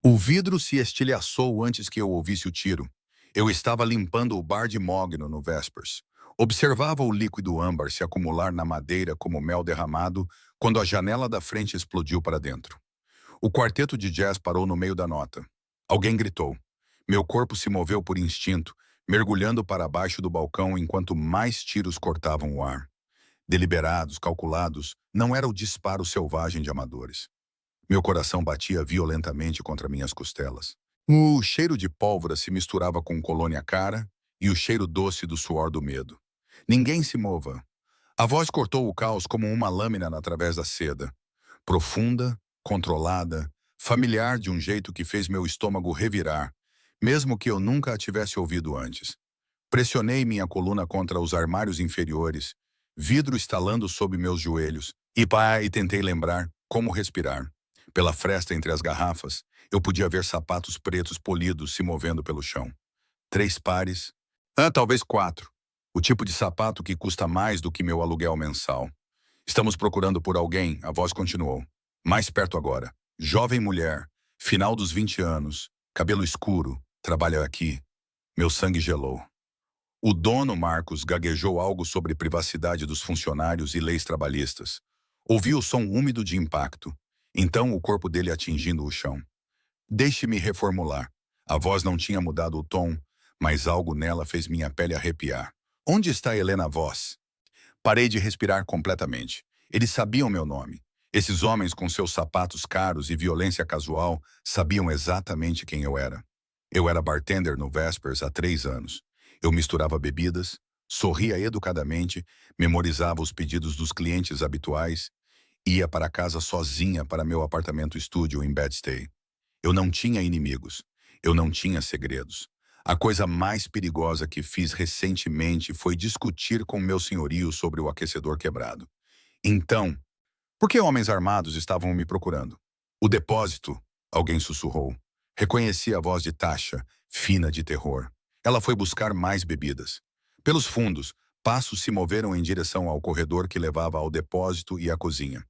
O vidro se estilhaçou antes que eu ouvisse o tiro. Eu estava limpando o bar de mogno no Vespers. Observava o líquido âmbar se acumular na madeira como mel derramado quando a janela da frente explodiu para dentro. O quarteto de jazz parou no meio da nota. Alguém gritou. Meu corpo se moveu por instinto, mergulhando para baixo do balcão enquanto mais tiros cortavam o ar. Deliberados, calculados, não era o disparo selvagem de amadores. Meu coração batia violentamente contra minhas costelas. O cheiro de pólvora se misturava com colônia cara e o cheiro doce do suor do medo. Ninguém se mova. A voz cortou o caos como uma lâmina através da seda. Profunda, controlada, familiar de um jeito que fez meu estômago revirar, mesmo que eu nunca a tivesse ouvido antes. Pressionei minha coluna contra os armários inferiores, vidro estalando sob meus joelhos, e tentei lembrar como respirar. Pela fresta entre as garrafas, eu podia ver sapatos pretos polidos se movendo pelo chão. 3 pares, talvez 4. O tipo de sapato que custa mais do que meu aluguel mensal. Estamos procurando por alguém, a voz continuou. Mais perto agora. Jovem mulher, final dos 20 anos, cabelo escuro, trabalha aqui. Meu sangue gelou. O dono, Marcos, gaguejou algo sobre privacidade dos funcionários e leis trabalhistas. Ouvi o som úmido de impacto. Então o corpo dele atingindo o chão. Deixe-me reformular. A voz não tinha mudado o tom, mas algo nela fez minha pele arrepiar. Onde está Helena Voss? Parei de respirar completamente. Eles sabiam meu nome. Esses homens com seus sapatos caros e violência casual sabiam exatamente quem eu era. Eu era bartender no Vespers há 3 anos. Eu misturava bebidas, sorria educadamente, memorizava os pedidos dos clientes habituais, ia para casa sozinha para meu apartamento estúdio em Bed-Stuy. Eu não tinha inimigos. Eu não tinha segredos. A coisa mais perigosa que fiz recentemente foi discutir com meu senhorio sobre o aquecedor quebrado. Então, por que homens armados estavam me procurando? O depósito, alguém sussurrou. Reconheci a voz de Tasha, fina de terror. Ela foi buscar mais bebidas. Pelos fundos, passos se moveram em direção ao corredor que levava ao depósito e à cozinha.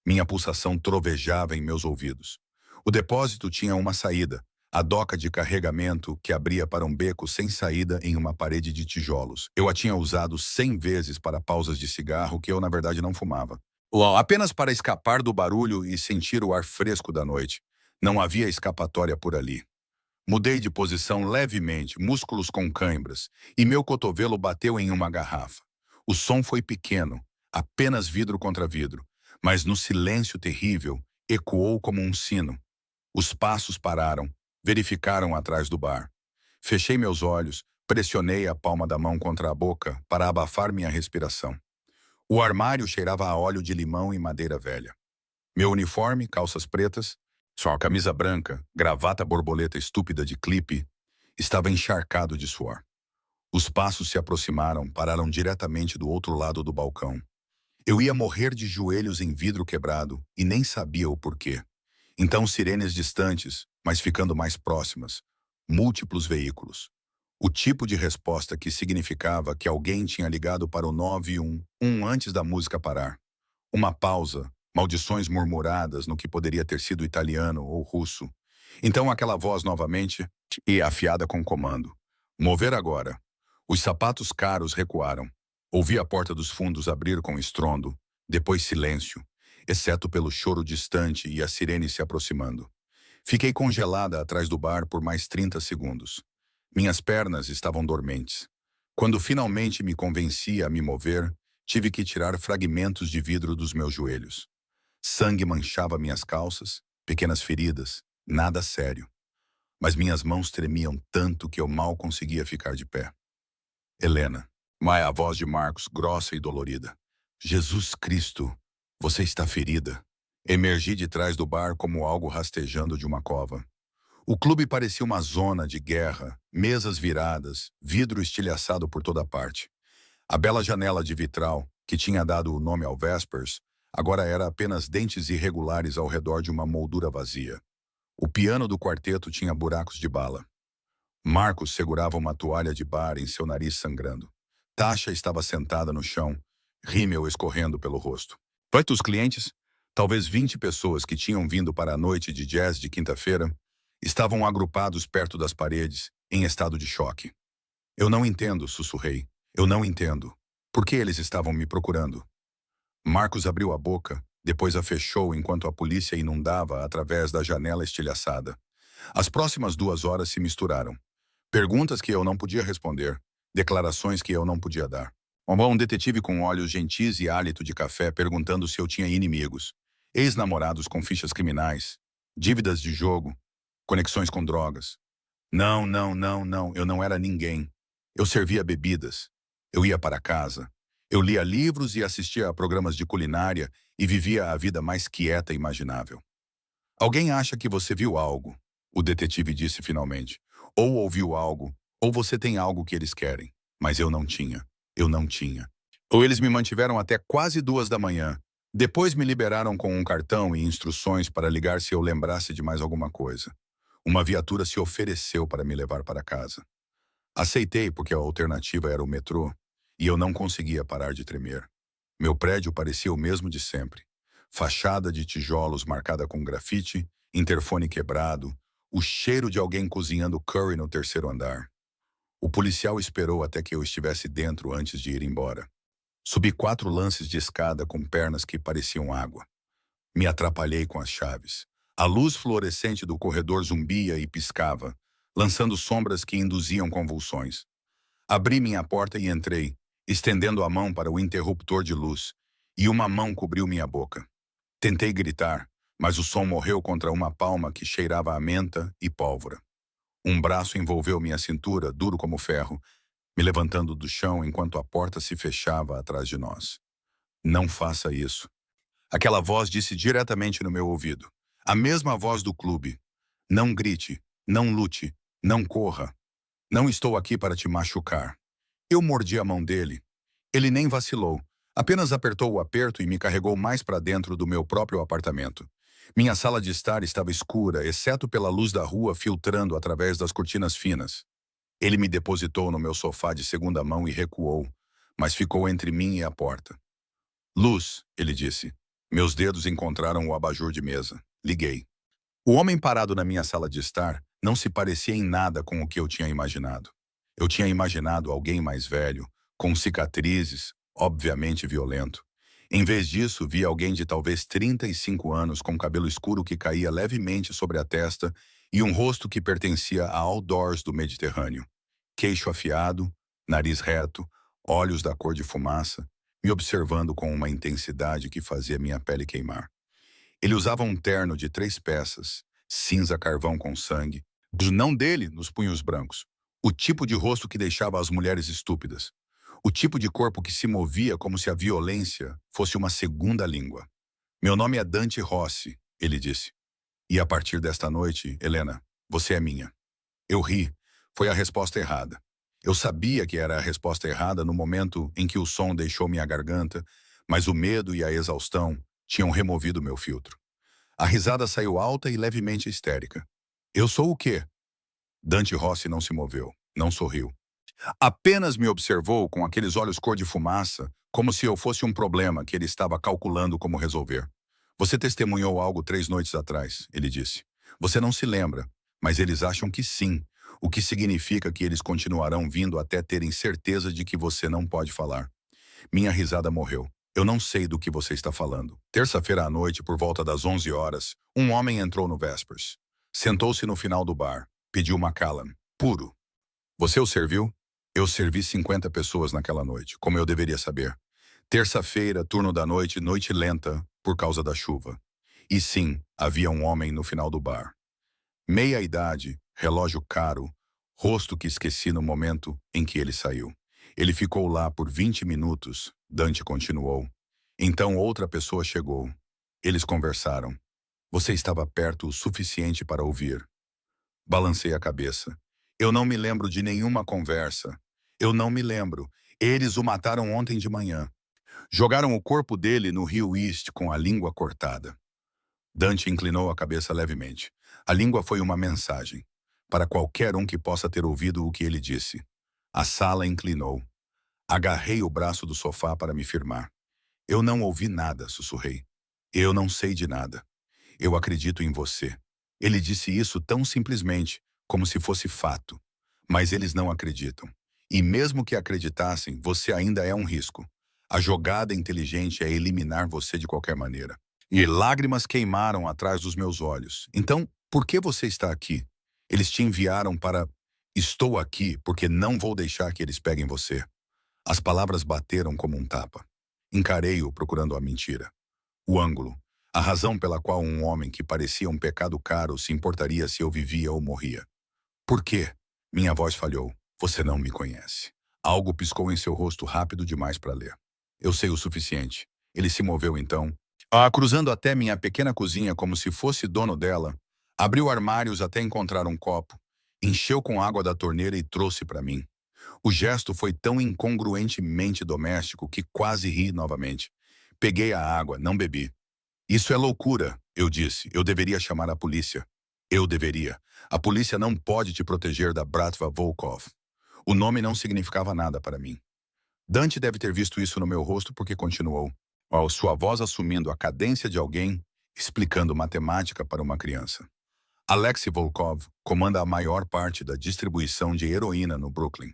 Minha pulsação trovejava em meus ouvidos. O depósito tinha uma saída, a doca de carregamento que abria para um beco sem saída em uma parede de tijolos. Eu a tinha usado 100 vezes para pausas de cigarro que eu, na verdade, não fumava. Apenas para escapar do barulho e sentir o ar fresco da noite. Não havia escapatória por ali. Mudei de posição levemente, músculos com cãibras, e meu cotovelo bateu em uma garrafa. O som foi pequeno, apenas vidro contra vidro, mas no silêncio terrível, ecoou como um sino. Os passos pararam, verificaram atrás do bar. Fechei meus olhos, pressionei a palma da mão contra a boca para abafar minha respiração. O armário cheirava a óleo de limão e madeira velha. Meu uniforme, calças pretas, só a camisa branca, gravata borboleta estúpida de clipe, estava encharcado de suor. Os passos se aproximaram, pararam diretamente do outro lado do balcão. Eu ia morrer de joelhos em vidro quebrado e nem sabia o porquê. Então sirenes distantes, mas ficando mais próximas. Múltiplos veículos. O tipo de resposta que significava que alguém tinha ligado para o 911 antes da música parar. Uma pausa, maldições murmuradas no que poderia ter sido italiano ou russo. Então aquela voz novamente e afiada com comando. Mover agora. Os sapatos caros recuaram. Ouvi a porta dos fundos abrir com estrondo, depois silêncio, exceto pelo choro distante e a sirene se aproximando. Fiquei congelada atrás do bar por mais 30 segundos. Minhas pernas estavam dormentes. Quando finalmente me convenci a me mover, tive que tirar fragmentos de vidro dos meus joelhos. Sangue manchava minhas calças, pequenas feridas, nada sério. Mas minhas mãos tremiam tanto que eu mal conseguia ficar de pé. Helena, a voz de Marcos, grossa e dolorida. Jesus Cristo, você está ferida. Emergi de trás do bar como algo rastejando de uma cova. O clube parecia uma zona de guerra, mesas viradas, vidro estilhaçado por toda parte. A bela janela de vitral, que tinha dado o nome ao Vespers, agora era apenas dentes irregulares ao redor de uma moldura vazia. O piano do quarteto tinha buracos de bala. Marcos segurava uma toalha de bar em seu nariz sangrando. Tasha estava sentada no chão, rímel escorrendo pelo rosto. Os clientes, talvez 20 pessoas que tinham vindo para a noite de jazz de quinta-feira, Estavam agrupados perto das paredes, em estado de choque. Eu não entendo, sussurrei. Eu não entendo. Por que eles estavam me procurando? Marcos abriu a boca, depois a fechou enquanto a polícia inundava através da janela estilhaçada. As próximas 2 horas se misturaram. Perguntas que eu não podia responder, declarações que eu não podia dar. Um detetive com olhos gentis e hálito de café perguntando se eu tinha inimigos, ex-namorados com fichas criminais, dívidas de jogo, conexões com drogas. Não, não, não, não, eu não era ninguém. Eu servia bebidas. Eu ia para casa. Eu lia livros e assistia a programas de culinária e vivia a vida mais quieta imaginável. Alguém acha que você viu algo, o detetive disse finalmente. Ou ouviu algo, ou você tem algo que eles querem. Mas eu não tinha. Eu não tinha. Ou eles me mantiveram até quase 2 da manhã. Depois me liberaram com um cartão e instruções para ligar se eu lembrasse de mais alguma coisa. Uma viatura se ofereceu para me levar para casa. Aceitei porque a alternativa era o metrô, e eu não conseguia parar de tremer. Meu prédio parecia o mesmo de sempre. Fachada de tijolos marcada com grafite, interfone quebrado, o cheiro de alguém cozinhando curry no terceiro andar. O policial esperou até que eu estivesse dentro antes de ir embora. Subi 4 lances de escada com pernas que pareciam água. Me atrapalhei com as chaves. A luz fluorescente do corredor zumbia e piscava, lançando sombras que induziam convulsões. Abri minha porta e entrei, estendendo a mão para o interruptor de luz, e uma mão cobriu minha boca. Tentei gritar, mas o som morreu contra uma palma que cheirava a menta e pólvora. Um braço envolveu minha cintura, duro como ferro, me levantando do chão enquanto a porta se fechava atrás de nós. Não faça isso. Aquela voz disse diretamente no meu ouvido. A mesma voz do clube. Não grite, não lute, não corra. Não estou aqui para te machucar. Eu mordi a mão dele. Ele nem vacilou. Apenas apertou o aperto e me carregou mais para dentro do meu próprio apartamento. Minha sala de estar estava escura, exceto pela luz da rua filtrando através das cortinas finas. Ele me depositou no meu sofá de segunda mão e recuou, mas ficou entre mim e a porta. Luz, ele disse. Meus dedos encontraram o abajur de mesa. Liguei. O homem parado na minha sala de estar não se parecia em nada com o que eu tinha imaginado. Eu tinha imaginado alguém mais velho, com cicatrizes, obviamente violento. Em vez disso, vi alguém de talvez 35 anos com cabelo escuro que caía levemente sobre a testa e um rosto que pertencia a outdoors do Mediterrâneo. Queixo afiado, nariz reto, olhos da cor de fumaça, me observando com uma intensidade que fazia minha pele queimar. Ele usava um terno de 3 peças, cinza carvão com sangue, não dele nos punhos brancos. O tipo de rosto que deixava as mulheres estúpidas. O tipo de corpo que se movia como se a violência fosse uma segunda língua. Meu nome é Dante Rossi, ele disse. E a partir desta noite, Helena, você é minha. Eu ri. Foi a resposta errada. Eu sabia que era a resposta errada no momento em que o som deixou minha garganta, mas o medo e a exaustão tinham removido meu filtro. A risada saiu alta e levemente histérica. Eu sou o quê? Dante Rossi não se moveu, não sorriu. Apenas me observou com aqueles olhos cor de fumaça, como se eu fosse um problema que ele estava calculando como resolver. Você testemunhou algo 3 noites atrás, ele disse. Você não se lembra, mas eles acham que sim, o que significa que eles continuarão vindo até terem certeza de que você não pode falar. Minha risada morreu. Eu não sei do que você está falando. Terça-feira à noite, por volta das 11 horas, um homem entrou no Vespers. Sentou-se no final do bar. Pediu Macallan. Puro. Você o serviu? Eu servi 50 pessoas naquela noite, como eu deveria saber. Terça-feira, turno da noite, noite lenta, por causa da chuva. E sim, havia um homem no final do bar. Meia-idade, relógio caro, rosto que esqueci no momento em que ele saiu. Ele ficou lá por 20 minutos, Dante continuou. Então outra pessoa chegou. Eles conversaram. Você estava perto o suficiente para ouvir. Balancei a cabeça. Eu não me lembro de nenhuma conversa. Eu não me lembro. Eles o mataram ontem de manhã. Jogaram o corpo dele no Rio East com a língua cortada. Dante inclinou a cabeça levemente. A língua foi uma mensagem, para qualquer um que possa ter ouvido o que ele disse. A sala inclinou. Agarrei o braço do sofá para me firmar. Eu não ouvi nada, sussurrei. Eu não sei de nada. Eu acredito em você. Ele disse isso tão simplesmente, como se fosse fato. Mas eles não acreditam. E mesmo que acreditassem, você ainda é um risco. A jogada inteligente é eliminar você de qualquer maneira. E lágrimas queimaram atrás dos meus olhos. Então, por que você está aqui? Eles te enviaram para... Estou aqui porque não vou deixar que eles peguem você. As palavras bateram como um tapa. Encarei-o procurando a mentira. O ângulo. A razão pela qual um homem que parecia um pecado caro se importaria se eu vivia ou morria. Por quê? Minha voz falhou. Você não me conhece. Algo piscou em seu rosto rápido demais para ler. Eu sei o suficiente. Ele se moveu então, cruzando até minha pequena cozinha como se fosse dono dela, abriu armários até encontrar um copo, encheu com água da torneira e trouxe para mim. O gesto foi tão incongruentemente doméstico que quase ri novamente. Peguei a água, não bebi. Isso é loucura, eu disse. Eu deveria chamar a polícia. Eu deveria. A polícia não pode te proteger da Bratva Volkov. O nome não significava nada para mim. Dante deve ter visto isso no meu rosto porque continuou. Sua voz assumindo a cadência de alguém, explicando matemática para uma criança. Alexei Volkov comanda a maior parte da distribuição de heroína no Brooklyn.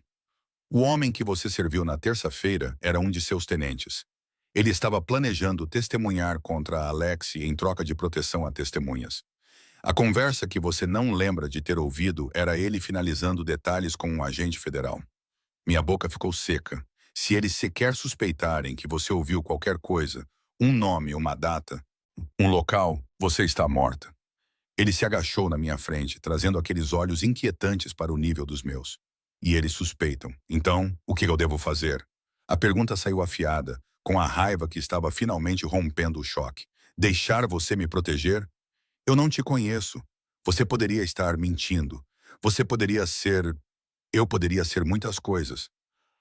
O homem que você serviu na terça-feira era um de seus tenentes. Ele estava planejando testemunhar contra Alexei em troca de proteção a testemunhas. A conversa que você não lembra de ter ouvido era ele finalizando detalhes com um agente federal. Minha boca ficou seca. Se eles sequer suspeitarem que você ouviu qualquer coisa, um nome, uma data, um local, você está morta. Ele se agachou na minha frente, trazendo aqueles olhos inquietantes para o nível dos meus. E eles suspeitam. Então, o que eu devo fazer? A pergunta saiu afiada, com a raiva que estava finalmente rompendo o choque. Deixar você me proteger? Eu não te conheço. Você poderia estar mentindo. Você poderia ser... Eu poderia ser muitas coisas.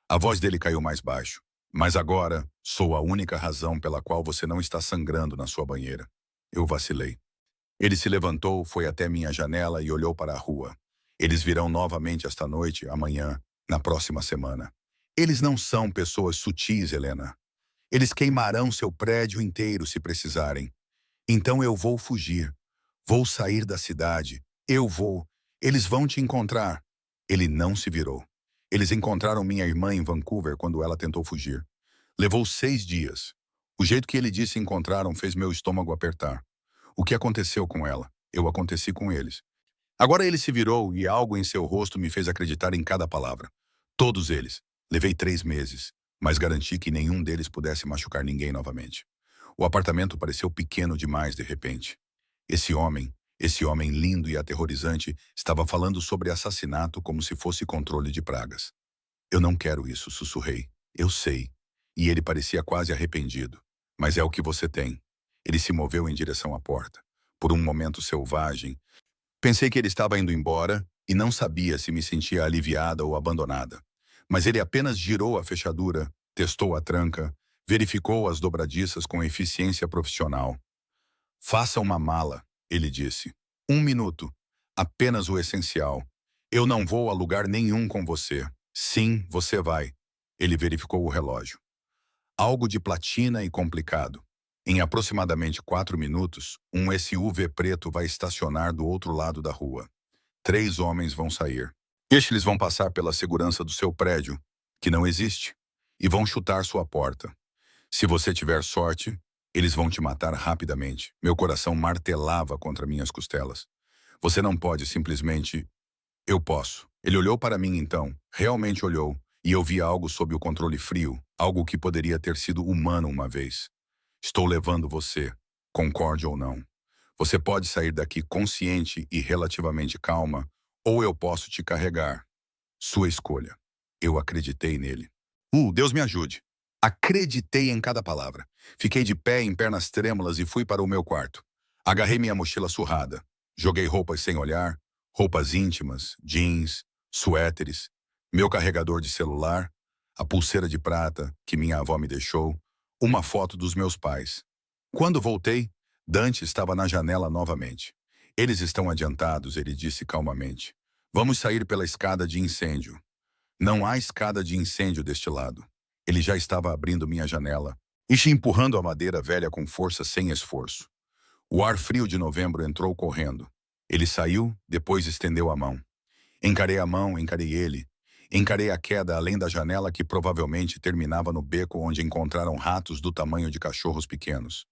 A voz dele caiu mais baixo. Mas agora, sou a única razão pela qual você não está sangrando na sua banheira. Eu vacilei. Ele se levantou, foi até minha janela e olhou para a rua. Eles virão novamente esta noite, amanhã, na próxima semana. Eles não são pessoas sutis, Helena. Eles queimarão seu prédio inteiro se precisarem. Então eu vou fugir. Vou sair da cidade. Eu vou. Eles vão te encontrar. Ele não se virou. Eles encontraram minha irmã em Vancouver quando ela tentou fugir. Levou 6 dias. O jeito que ele disse encontraram fez meu estômago apertar. O que aconteceu com ela? Eu aconteci com eles. Agora ele se virou e algo em seu rosto me fez acreditar em cada palavra. Todos eles. Levei 3 meses, mas garanti que nenhum deles pudesse machucar ninguém novamente. O apartamento pareceu pequeno demais de repente. Esse homem lindo e aterrorizante, estava falando sobre assassinato como se fosse controle de pragas. Eu não quero isso, sussurrei. Eu sei. E ele parecia quase arrependido. Mas é o que você tem. Ele se moveu em direção à porta. Por um momento selvagem, pensei que ele estava indo embora e não sabia se me sentia aliviada ou abandonada. Mas ele apenas girou a fechadura, testou a tranca, verificou as dobradiças com eficiência profissional. Faça uma mala, ele disse. 1 minuto. Apenas o essencial. Eu não vou a lugar nenhum com você. Sim, você vai. Ele verificou o relógio. Algo de platina e complicado. Em aproximadamente 4 minutos, um SUV preto vai estacionar do outro lado da rua. 3 homens vão sair. Eles vão passar pela segurança do seu prédio, que não existe, e vão chutar sua porta. Se você tiver sorte, eles vão te matar rapidamente. Meu coração martelava contra minhas costelas. Você não pode simplesmente... Eu posso. Ele olhou para mim então, realmente olhou, e eu vi algo sob o controle frio, algo que poderia ter sido humano uma vez. Estou levando você, concorde ou não. Você pode sair daqui consciente e relativamente calma, ou eu posso te carregar. Sua escolha. Eu acreditei nele. Deus me ajude. Acreditei em cada palavra. Fiquei de pé em pernas trêmulas e fui para o meu quarto. Agarrei minha mochila surrada. Joguei roupas sem olhar, roupas íntimas, jeans, suéteres, meu carregador de celular, a pulseira de prata que minha avó me deixou, uma foto dos meus pais. Quando voltei, Dante estava na janela novamente. Eles estão adiantados, ele disse calmamente. Vamos sair pela escada de incêndio. Não há escada de incêndio deste lado. Ele já estava abrindo minha janela e empurrando a madeira velha com força sem esforço. O ar frio de novembro entrou correndo. Ele saiu, depois estendeu a mão. Encarei a mão, encarei ele. Encarei a queda além da janela que provavelmente terminava no beco onde encontraram ratos do tamanho de cachorros pequenos.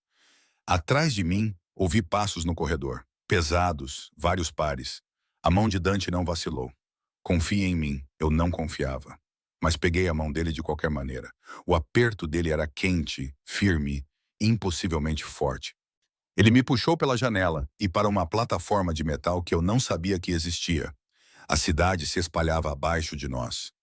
Atrás de mim, ouvi passos no corredor. Pesados, vários pares. A mão de Dante não vacilou. Confie em mim, eu não confiava. Mas peguei a mão dele de qualquer maneira. O aperto dele era quente, firme, impossivelmente forte. Ele me puxou pela janela e para uma plataforma de metal que eu não sabia que existia. A cidade se espalhava abaixo de nós.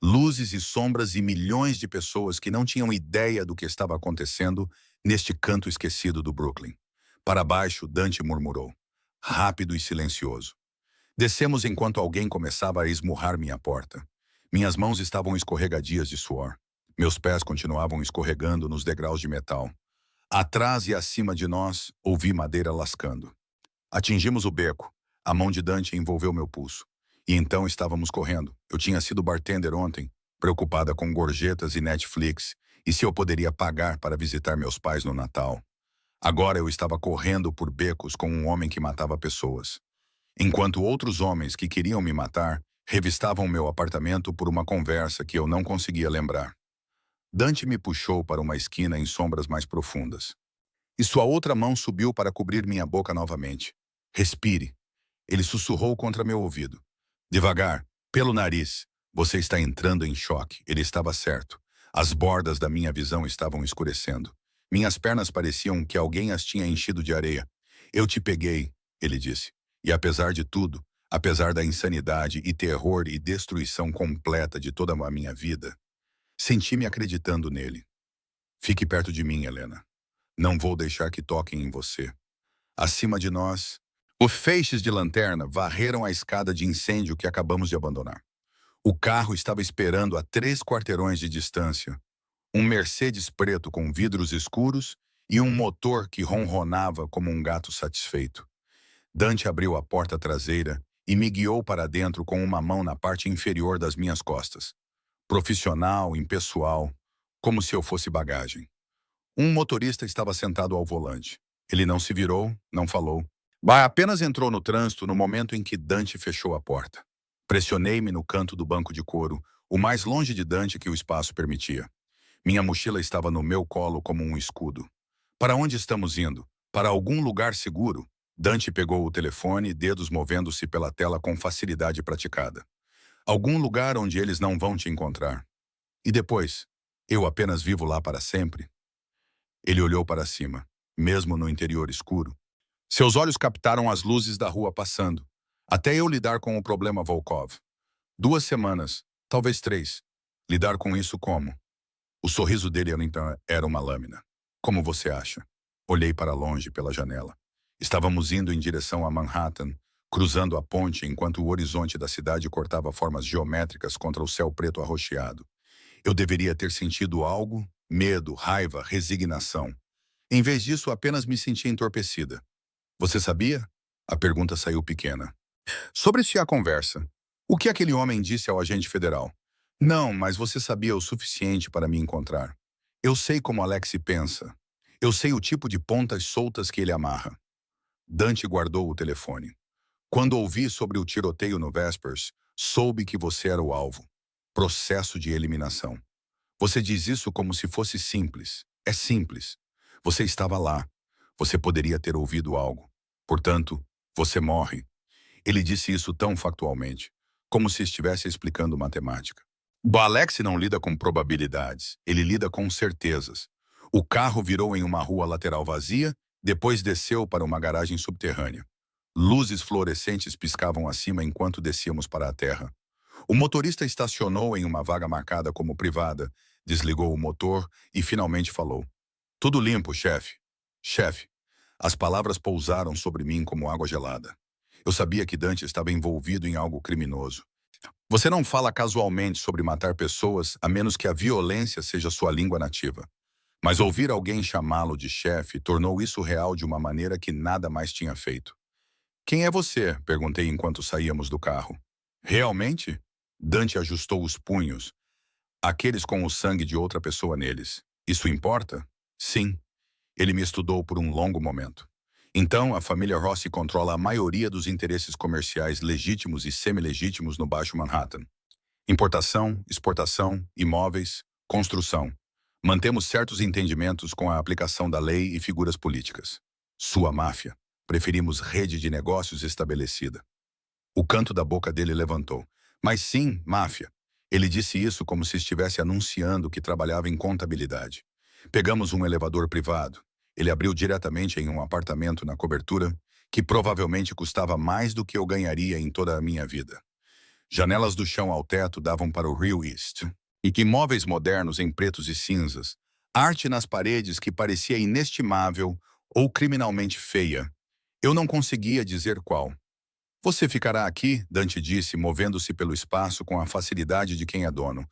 Luzes e sombras e milhões de pessoas que não tinham ideia do que estava acontecendo neste canto esquecido do Brooklyn. Para baixo, Dante murmurou, rápido e silencioso. Descemos enquanto alguém começava a esmurrar minha porta. Minhas mãos estavam escorregadias de suor. Meus pés continuavam escorregando nos degraus de metal. Atrás e acima de nós, ouvi madeira lascando. Atingimos o beco. A mão de Dante envolveu meu pulso. E então estávamos correndo. Eu tinha sido bartender ontem, preocupada com gorjetas e Netflix, e se eu poderia pagar para visitar meus pais no Natal. Agora eu estava correndo por becos com um homem que matava pessoas. Enquanto outros homens que queriam me matar revistavam meu apartamento por uma conversa que eu não conseguia lembrar. Dante me puxou para uma esquina em sombras mais profundas. E sua outra mão subiu para cobrir minha boca novamente. Respire. Ele sussurrou contra meu ouvido. Devagar, pelo nariz. Você está entrando em choque. Ele estava certo. As bordas da minha visão estavam escurecendo. Minhas pernas pareciam que alguém as tinha enchido de areia. Eu te peguei, ele disse. E apesar de tudo, apesar da insanidade e terror e destruição completa de toda a minha vida, senti-me acreditando nele. Fique perto de mim, Helena. Não vou deixar que toquem em você. Acima de nós, os feixes de lanterna varreram a escada de incêndio que acabamos de abandonar. O carro estava esperando a 3 quarteirões de distância. Um Mercedes preto com vidros escuros e um motor que ronronava como um gato satisfeito. Dante abriu a porta traseira e me guiou para dentro com uma mão na parte inferior das minhas costas. Profissional, impessoal, como se eu fosse bagagem. Um motorista estava sentado ao volante. Ele não se virou, não falou. Apenas entrou no trânsito no momento em que Dante fechou a porta. Pressionei-me no canto do banco de couro, o mais longe de Dante que o espaço permitia. Minha mochila estava no meu colo como um escudo. Para onde estamos indo? Para algum lugar seguro? Dante pegou o telefone, dedos movendo-se pela tela com facilidade praticada. Algum lugar onde eles não vão te encontrar. E depois? Eu apenas vivo lá para sempre? Ele olhou para cima, mesmo no interior escuro. Seus olhos captaram as luzes da rua passando, até eu lidar com o problema Volkov. 2 semanas, talvez 3. Lidar com isso como? O sorriso dele então era uma lâmina. Como você acha? Olhei para longe pela janela. Estávamos indo em direção a Manhattan, cruzando a ponte enquanto o horizonte da cidade cortava formas geométricas contra o céu preto arroxeado. Eu deveria ter sentido algo, medo, raiva, resignação. Em vez disso, apenas me senti entorpecida. Você sabia? A pergunta saiu pequena. Sobre-se a conversa. O que aquele homem disse ao agente federal? Não, mas você sabia o suficiente para me encontrar. Eu sei como Alex pensa. Eu sei o tipo de pontas soltas que ele amarra. Dante guardou o telefone. Quando ouvi sobre o tiroteio no Vespers, soube que você era o alvo. Processo de eliminação. Você diz isso como se fosse simples. É simples. Você estava lá. Você poderia ter ouvido algo. Portanto, você morre. Ele disse isso tão factualmente, como se estivesse explicando matemática. O Alex não lida com probabilidades, ele lida com certezas. O carro virou em uma rua lateral vazia, depois desceu para uma garagem subterrânea. Luzes fluorescentes piscavam acima enquanto descíamos para a terra. O motorista estacionou em uma vaga marcada como privada, desligou o motor e finalmente falou. Tudo limpo, chefe. Chefe. As palavras pousaram sobre mim como água gelada. Eu sabia que Dante estava envolvido em algo criminoso. Você não fala casualmente sobre matar pessoas a menos que a violência seja sua língua nativa. Mas ouvir alguém chamá-lo de chefe tornou isso real de uma maneira que nada mais tinha feito. Quem é você? Perguntei enquanto saíamos do carro. Realmente? Dante ajustou os punhos, aqueles com o sangue de outra pessoa neles. Isso importa? Sim. Ele me estudou por um longo momento. Então, a família Rossi controla a maioria dos interesses comerciais legítimos e semi-legítimos no Baixo Manhattan. Importação, exportação, imóveis, construção. Mantemos certos entendimentos com a aplicação da lei e figuras políticas. Sua máfia. Preferimos rede de negócios estabelecida. O canto da boca dele levantou. Mas sim, máfia. Ele disse isso como se estivesse anunciando que trabalhava em contabilidade. Pegamos um elevador privado. Ele abriu diretamente em um apartamento na cobertura, que provavelmente custava mais do que eu ganharia em toda a minha vida. Janelas do chão ao teto davam para o Rio East. E que móveis modernos em pretos e cinzas. Arte nas paredes que parecia inestimável ou criminalmente feia. Eu não conseguia dizer qual. Você ficará aqui, Dante disse, movendo-se pelo espaço com a facilidade de quem é dono.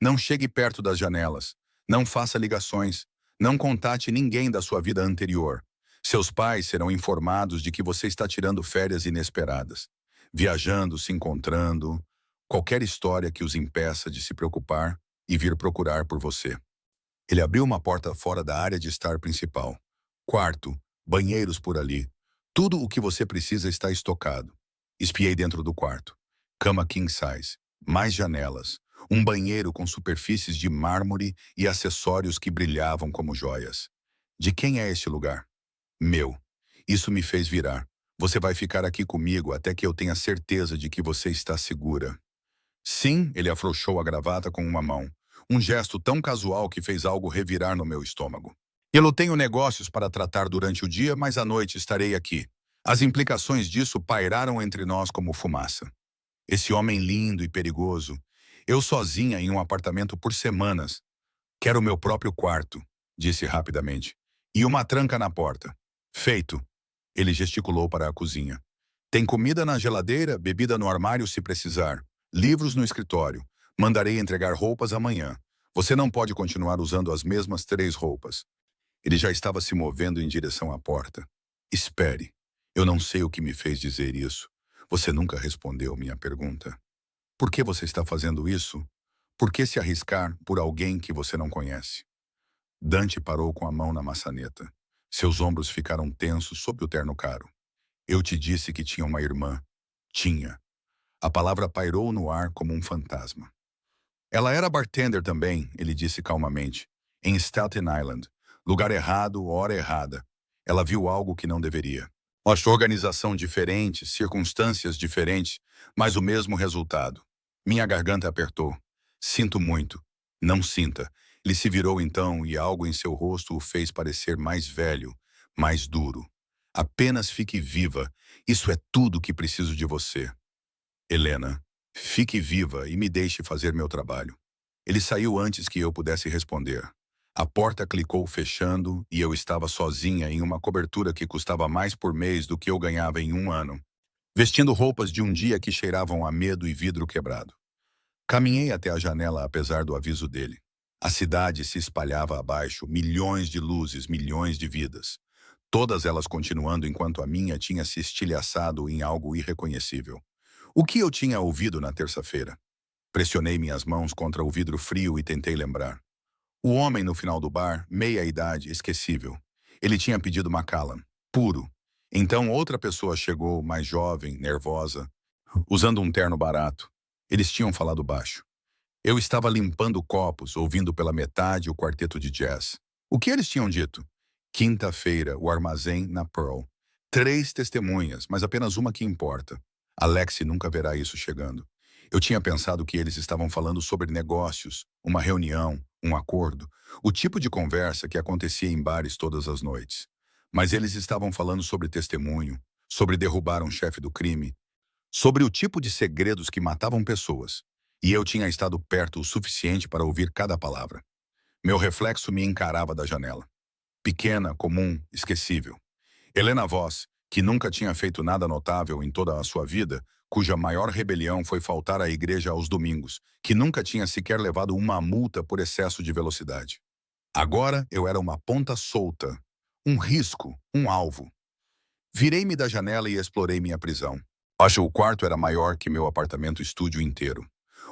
Não chegue perto das janelas. Não faça ligações. Não contate ninguém da sua vida anterior. Seus pais serão informados de que você está tirando férias inesperadas, viajando, se encontrando, qualquer história que os impeça de se preocupar e vir procurar por você. Ele abriu uma porta fora da área de estar principal. Quarto, banheiros por ali. Tudo o que você precisa está estocado. Espiei dentro do quarto. Cama king size, mais janelas, um banheiro com superfícies de mármore e acessórios que brilhavam como joias. De quem é este lugar? Meu. Isso me fez virar. Você vai ficar aqui comigo até que eu tenha certeza de que você está segura. Sim, ele afrouxou a gravata com uma mão. Um gesto tão casual que fez algo revirar no meu estômago. Eu tenho negócios para tratar durante o dia, mas à noite estarei aqui. As implicações disso pairaram entre nós como fumaça. Esse homem lindo e perigoso. Eu sozinha em um apartamento por semanas. Quero o meu próprio quarto, disse rapidamente. E uma tranca na porta. Feito. Ele gesticulou para a cozinha. Tem comida na geladeira, bebida no armário se precisar. Livros no escritório. Mandarei entregar roupas amanhã. Você não pode continuar usando as mesmas 3 roupas. Ele já estava se movendo em direção à porta. Espere. Eu não sei o que me fez dizer isso. Você nunca respondeu minha pergunta. Por que você está fazendo isso? Por que se arriscar por alguém que você não conhece? Dante parou com a mão na maçaneta. Seus ombros ficaram tensos sob o terno caro. Eu te disse que tinha uma irmã. Tinha. A palavra pairou no ar como um fantasma. Ela era bartender também, ele disse calmamente. Em Staten Island. Lugar errado, hora errada. Ela viu algo que não deveria. Nossa organização diferente, circunstâncias diferentes, mas o mesmo resultado. Minha garganta apertou. Sinto muito. Não sinta. Ele se virou então e algo em seu rosto o fez parecer mais velho, mais duro. Apenas fique viva. Isso é tudo que preciso de você. Helena, fique viva e me deixe fazer meu trabalho. Ele saiu antes que eu pudesse responder. A porta clicou fechando e eu estava sozinha em uma cobertura que custava mais por mês do que eu ganhava em um ano, vestindo roupas de um dia que cheiravam a medo e vidro quebrado. Caminhei até a janela apesar do aviso dele. A cidade se espalhava abaixo, milhões de luzes, milhões de vidas. Todas elas continuando enquanto a minha tinha se estilhaçado em algo irreconhecível. O que eu tinha ouvido na terça-feira? Pressionei minhas mãos contra o vidro frio e tentei lembrar. O homem no final do bar, meia-idade, esquecível. Ele tinha pedido Macallan, puro. Então outra pessoa chegou, mais jovem, nervosa, usando um terno barato. Eles tinham falado baixo. Eu estava limpando copos, ouvindo pela metade o quarteto de jazz. O que eles tinham dito? Quinta-feira, o armazém na Pearl. 3 testemunhas, mas apenas uma que importa. Alexi nunca verá isso chegando. Eu tinha pensado que eles estavam falando sobre negócios, uma reunião, um acordo, o tipo de conversa que acontecia em bares todas as noites. Mas eles estavam falando sobre testemunho, sobre derrubar um chefe do crime, sobre o tipo de segredos que matavam pessoas. E eu tinha estado perto o suficiente para ouvir cada palavra. Meu reflexo me encarava da janela. Pequena, comum, esquecível. Helena Voss, que nunca tinha feito nada notável em toda a sua vida, cuja maior rebelião foi faltar à igreja aos domingos, que nunca tinha sequer levado uma multa por excesso de velocidade. Agora eu era uma ponta solta, um risco, um alvo. Virei-me da janela e explorei minha prisão. Acho que o quarto era maior que meu apartamento-estúdio inteiro.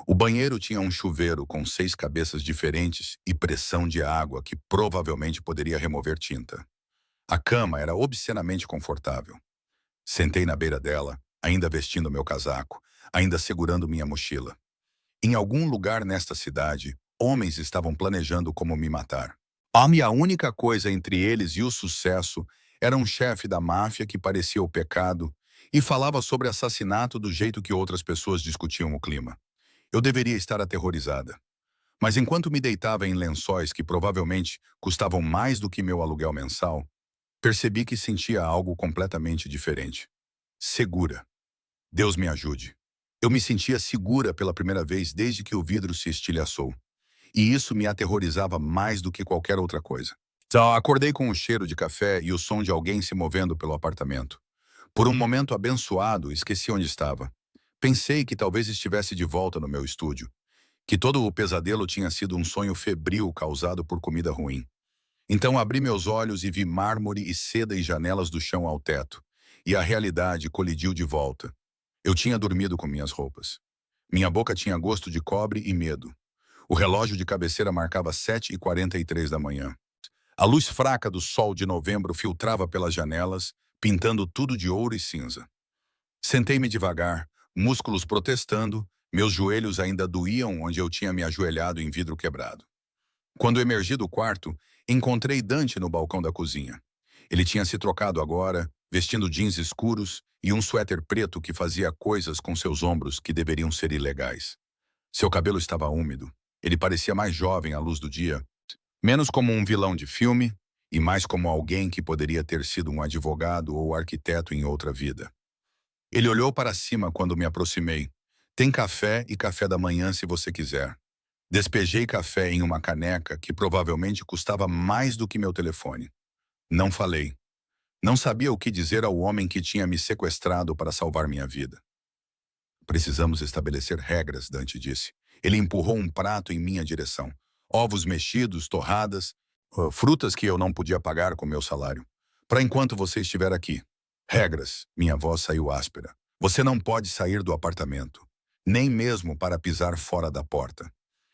O banheiro tinha um chuveiro com 6 cabeças diferentes e pressão de água que provavelmente poderia remover tinta. A cama era obscenamente confortável. Sentei na beira dela, ainda vestindo meu casaco, ainda segurando minha mochila. Em algum lugar nesta cidade, homens estavam planejando como me matar. A minha única coisa entre eles e o sucesso era um chefe da máfia que parecia o pecado e falava sobre assassinato do jeito que outras pessoas discutiam o clima. Eu deveria estar aterrorizada. Mas enquanto me deitava em lençóis que provavelmente custavam mais do que meu aluguel mensal, percebi que sentia algo completamente diferente. Segura. Deus me ajude. Eu me sentia segura pela primeira vez desde que o vidro se estilhaçou. E isso me aterrorizava mais do que qualquer outra coisa. Então, acordei com o cheiro de café e o som de alguém se movendo pelo apartamento. Por um momento abençoado, esqueci onde estava. Pensei que talvez estivesse de volta no meu estúdio, que todo o pesadelo tinha sido um sonho febril causado por comida ruim. Então abri meus olhos e vi mármore e seda e janelas do chão ao teto. E a realidade colidiu de volta. Eu tinha dormido com minhas roupas. Minha boca tinha gosto de cobre e medo. O relógio de cabeceira marcava 7h43 da manhã. A luz fraca do sol de novembro filtrava pelas janelas, pintando tudo de ouro e cinza. Sentei-me devagar, músculos protestando, meus joelhos ainda doíam onde eu tinha me ajoelhado em vidro quebrado. Quando emergi do quarto, encontrei Dante no balcão da cozinha. Ele tinha se trocado agora, vestindo jeans escuros e um suéter preto que fazia coisas com seus ombros que deveriam ser ilegais. Seu cabelo estava úmido. Ele parecia mais jovem à luz do dia, menos como um vilão de filme e mais como alguém que poderia ter sido um advogado ou arquiteto em outra vida. Ele olhou para cima quando me aproximei. Tem café e café da manhã se você quiser. Despejei café em uma caneca que provavelmente custava mais do que meu telefone. Não falei. Não sabia o que dizer ao homem que tinha me sequestrado para salvar minha vida. Precisamos estabelecer regras, Dante disse. Ele empurrou um prato em minha direção. Ovos mexidos, torradas, frutas que eu não podia pagar com meu salário. Para enquanto você estiver aqui. Regras, minha voz saiu áspera. Você não pode sair do apartamento, nem mesmo para pisar fora da porta.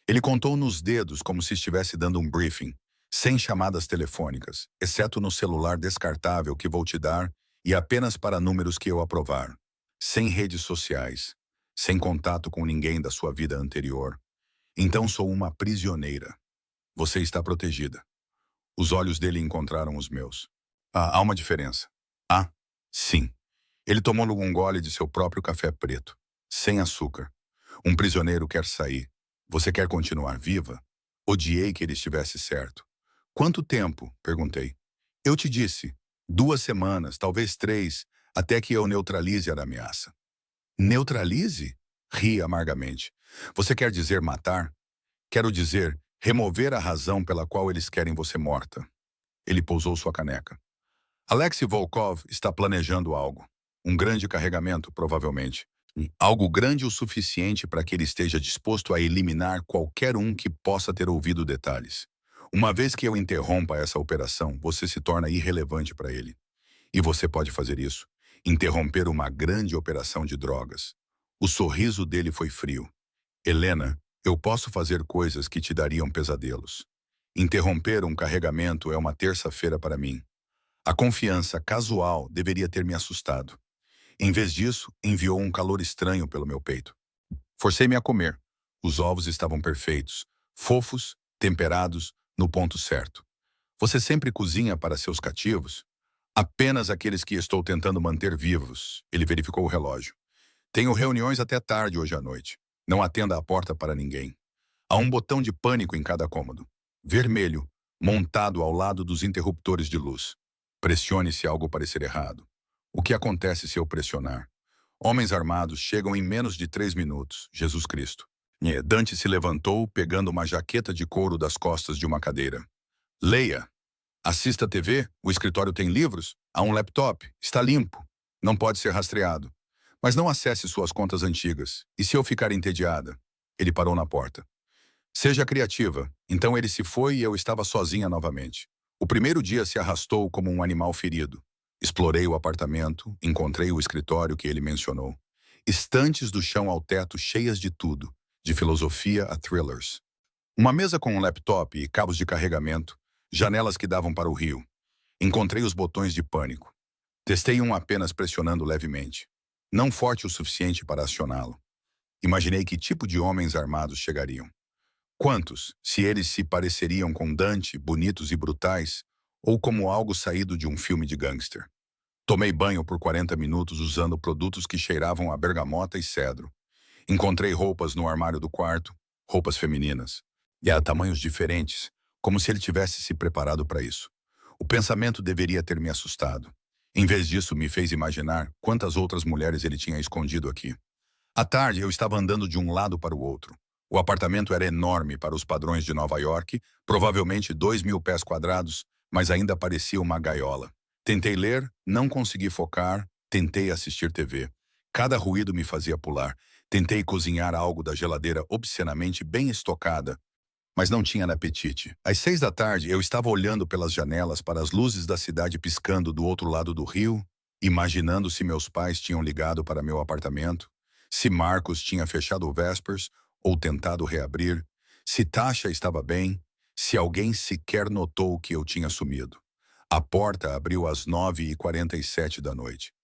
Ele contou nos dedos como se estivesse dando um briefing, sem chamadas telefônicas, exceto no celular descartável que vou te dar e apenas para números que eu aprovar. Sem redes sociais, sem contato com ninguém da sua vida anterior. Então sou uma prisioneira. Você está protegida. Os olhos dele encontraram os meus. Há uma diferença. Ah, sim. Ele tomou um gole de seu próprio café preto, sem açúcar. Um prisioneiro quer sair. Você quer continuar viva? Odiei que ele estivesse certo. Quanto tempo? Perguntei. Eu te disse. 2 semanas, talvez 3, até que eu neutralize a ameaça. Neutralize? Ri amargamente. Você quer dizer matar? Quero dizer, remover a razão pela qual eles querem você morta. Ele pousou sua caneca. Alexei Volkov está planejando algo. Um grande carregamento, provavelmente. Algo grande o suficiente para que ele esteja disposto a eliminar qualquer um que possa ter ouvido detalhes. Uma vez que eu interrompa essa operação, você se torna irrelevante para ele. E você pode fazer isso. Interromper uma grande operação de drogas. O sorriso dele foi frio. Helena, eu posso fazer coisas que te dariam pesadelos. Interromper um carregamento é uma terça-feira para mim. A confiança casual deveria ter me assustado. Em vez disso, enviou um calor estranho pelo meu peito. Forcei-me a comer. Os ovos estavam perfeitos, fofos, temperados, no ponto certo. Você sempre cozinha para seus cativos? Apenas aqueles que estou tentando manter vivos. Ele verificou o relógio. Tenho reuniões até tarde hoje à noite. Não atenda a porta para ninguém. Há um botão de pânico em cada cômodo. Vermelho, montado ao lado dos interruptores de luz. Pressione se algo parecer errado. O que acontece se eu pressionar? Homens armados chegam em menos de 3 minutos. Jesus Cristo. Dante se levantou, pegando uma jaqueta de couro das costas de uma cadeira. Leia. Assista a TV. O escritório tem livros. Há um laptop. Está limpo. Não pode ser rastreado. Mas não acesse suas contas antigas. E se eu ficar entediada? Ele parou na porta. Seja criativa. Então ele se foi e eu estava sozinha novamente. O primeiro dia se arrastou como um animal ferido. Explorei o apartamento, encontrei o escritório que ele mencionou. Estantes do chão ao teto cheias de tudo, de filosofia a thrillers. Uma mesa com um laptop e cabos de carregamento, janelas que davam para o rio. Encontrei os botões de pânico. Testei um apenas pressionando levemente. Não forte o suficiente para acioná-lo. Imaginei que tipo de homens armados chegariam. Quantos, se eles se pareceriam com Dante, bonitos e brutais, ou como algo saído de um filme de gangster. Tomei banho por 40 minutos usando produtos que cheiravam a bergamota e cedro. Encontrei roupas no armário do quarto, roupas femininas, e a tamanhos diferentes, como se ele tivesse se preparado para isso. O pensamento deveria ter me assustado. Em vez disso, me fez imaginar quantas outras mulheres ele tinha escondido aqui. À tarde, eu estava andando de um lado para o outro. O apartamento era enorme para os padrões de Nova York, provavelmente 2.000 pés quadrados, mas ainda parecia uma gaiola. Tentei ler, não consegui focar, tentei assistir TV. Cada ruído me fazia pular. Tentei cozinhar algo da geladeira obscenamente bem estocada, mas não tinha apetite. Às 6 da tarde, eu estava olhando pelas janelas para as luzes da cidade piscando do outro lado do rio, imaginando se meus pais tinham ligado para meu apartamento, se Marcos tinha fechado o Vespers ou tentado reabrir, se Tasha estava bem, se alguém sequer notou que eu tinha sumido. A porta abriu às 9h47 da noite.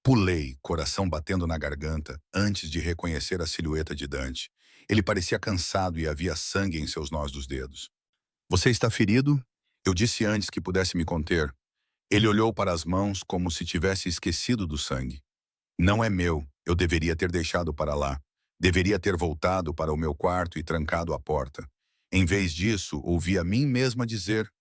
Pulei, coração batendo na garganta, antes de reconhecer a silhueta de Dante. Ele parecia cansado e havia sangue em seus nós dos dedos. Você está ferido? Eu disse antes que pudesse me conter. Ele olhou para as mãos como se tivesse esquecido do sangue. Não é meu, eu deveria ter deixado para lá. Deveria ter voltado para o meu quarto e trancado a porta. Em vez disso, ouvi a mim mesma dizer: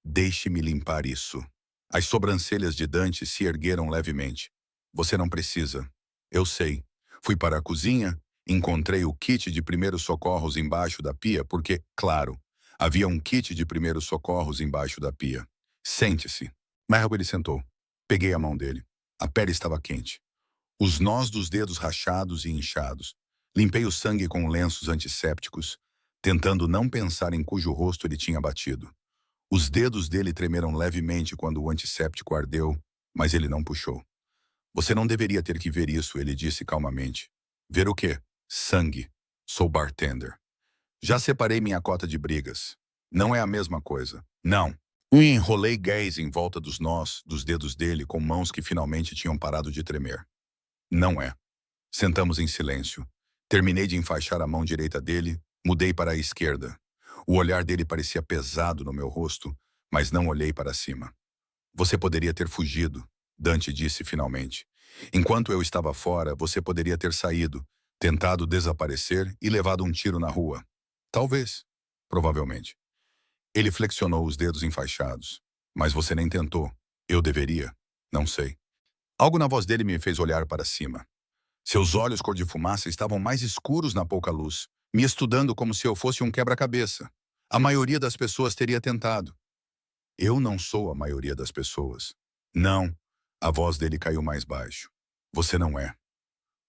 deixe-me limpar isso. As sobrancelhas de Dante se ergueram levemente. Você não precisa. Eu sei. Fui para a cozinha, encontrei o kit de primeiros socorros embaixo da pia porque, claro, havia um kit de primeiros socorros embaixo da pia. Sente-se. Merrill ele sentou. Peguei a mão dele. A pele estava quente. Os nós dos dedos rachados e inchados. Limpei o sangue com lenços antissépticos, tentando não pensar em cujo rosto ele tinha batido. Os dedos dele tremeram levemente quando o antisséptico ardeu, mas ele não puxou. Você não deveria ter que ver isso, ele disse calmamente. Ver o quê? Sangue. Sou bartender. Já separei minha cota de brigas. Não é a mesma coisa. Não. Enrolei gás em volta dos nós, dos dedos dele, com mãos que finalmente tinham parado de tremer. Não é. Sentamos em silêncio. Terminei de enfaixar a mão direita dele, mudei para a esquerda. O olhar dele parecia pesado no meu rosto, mas não olhei para cima. Você poderia ter fugido, Dante disse finalmente. Enquanto eu estava fora, você poderia ter saído, tentado desaparecer e levado um tiro na rua. Talvez. Provavelmente. Ele flexionou os dedos enfaixados. Mas você nem tentou. Eu deveria. Não sei. Algo na voz dele me fez olhar para cima. Seus olhos cor de fumaça estavam mais escuros na pouca luz, me estudando como se eu fosse um quebra-cabeça. A maioria das pessoas teria tentado. Eu não sou a maioria das pessoas. Não. A voz dele caiu mais baixo. Você não é.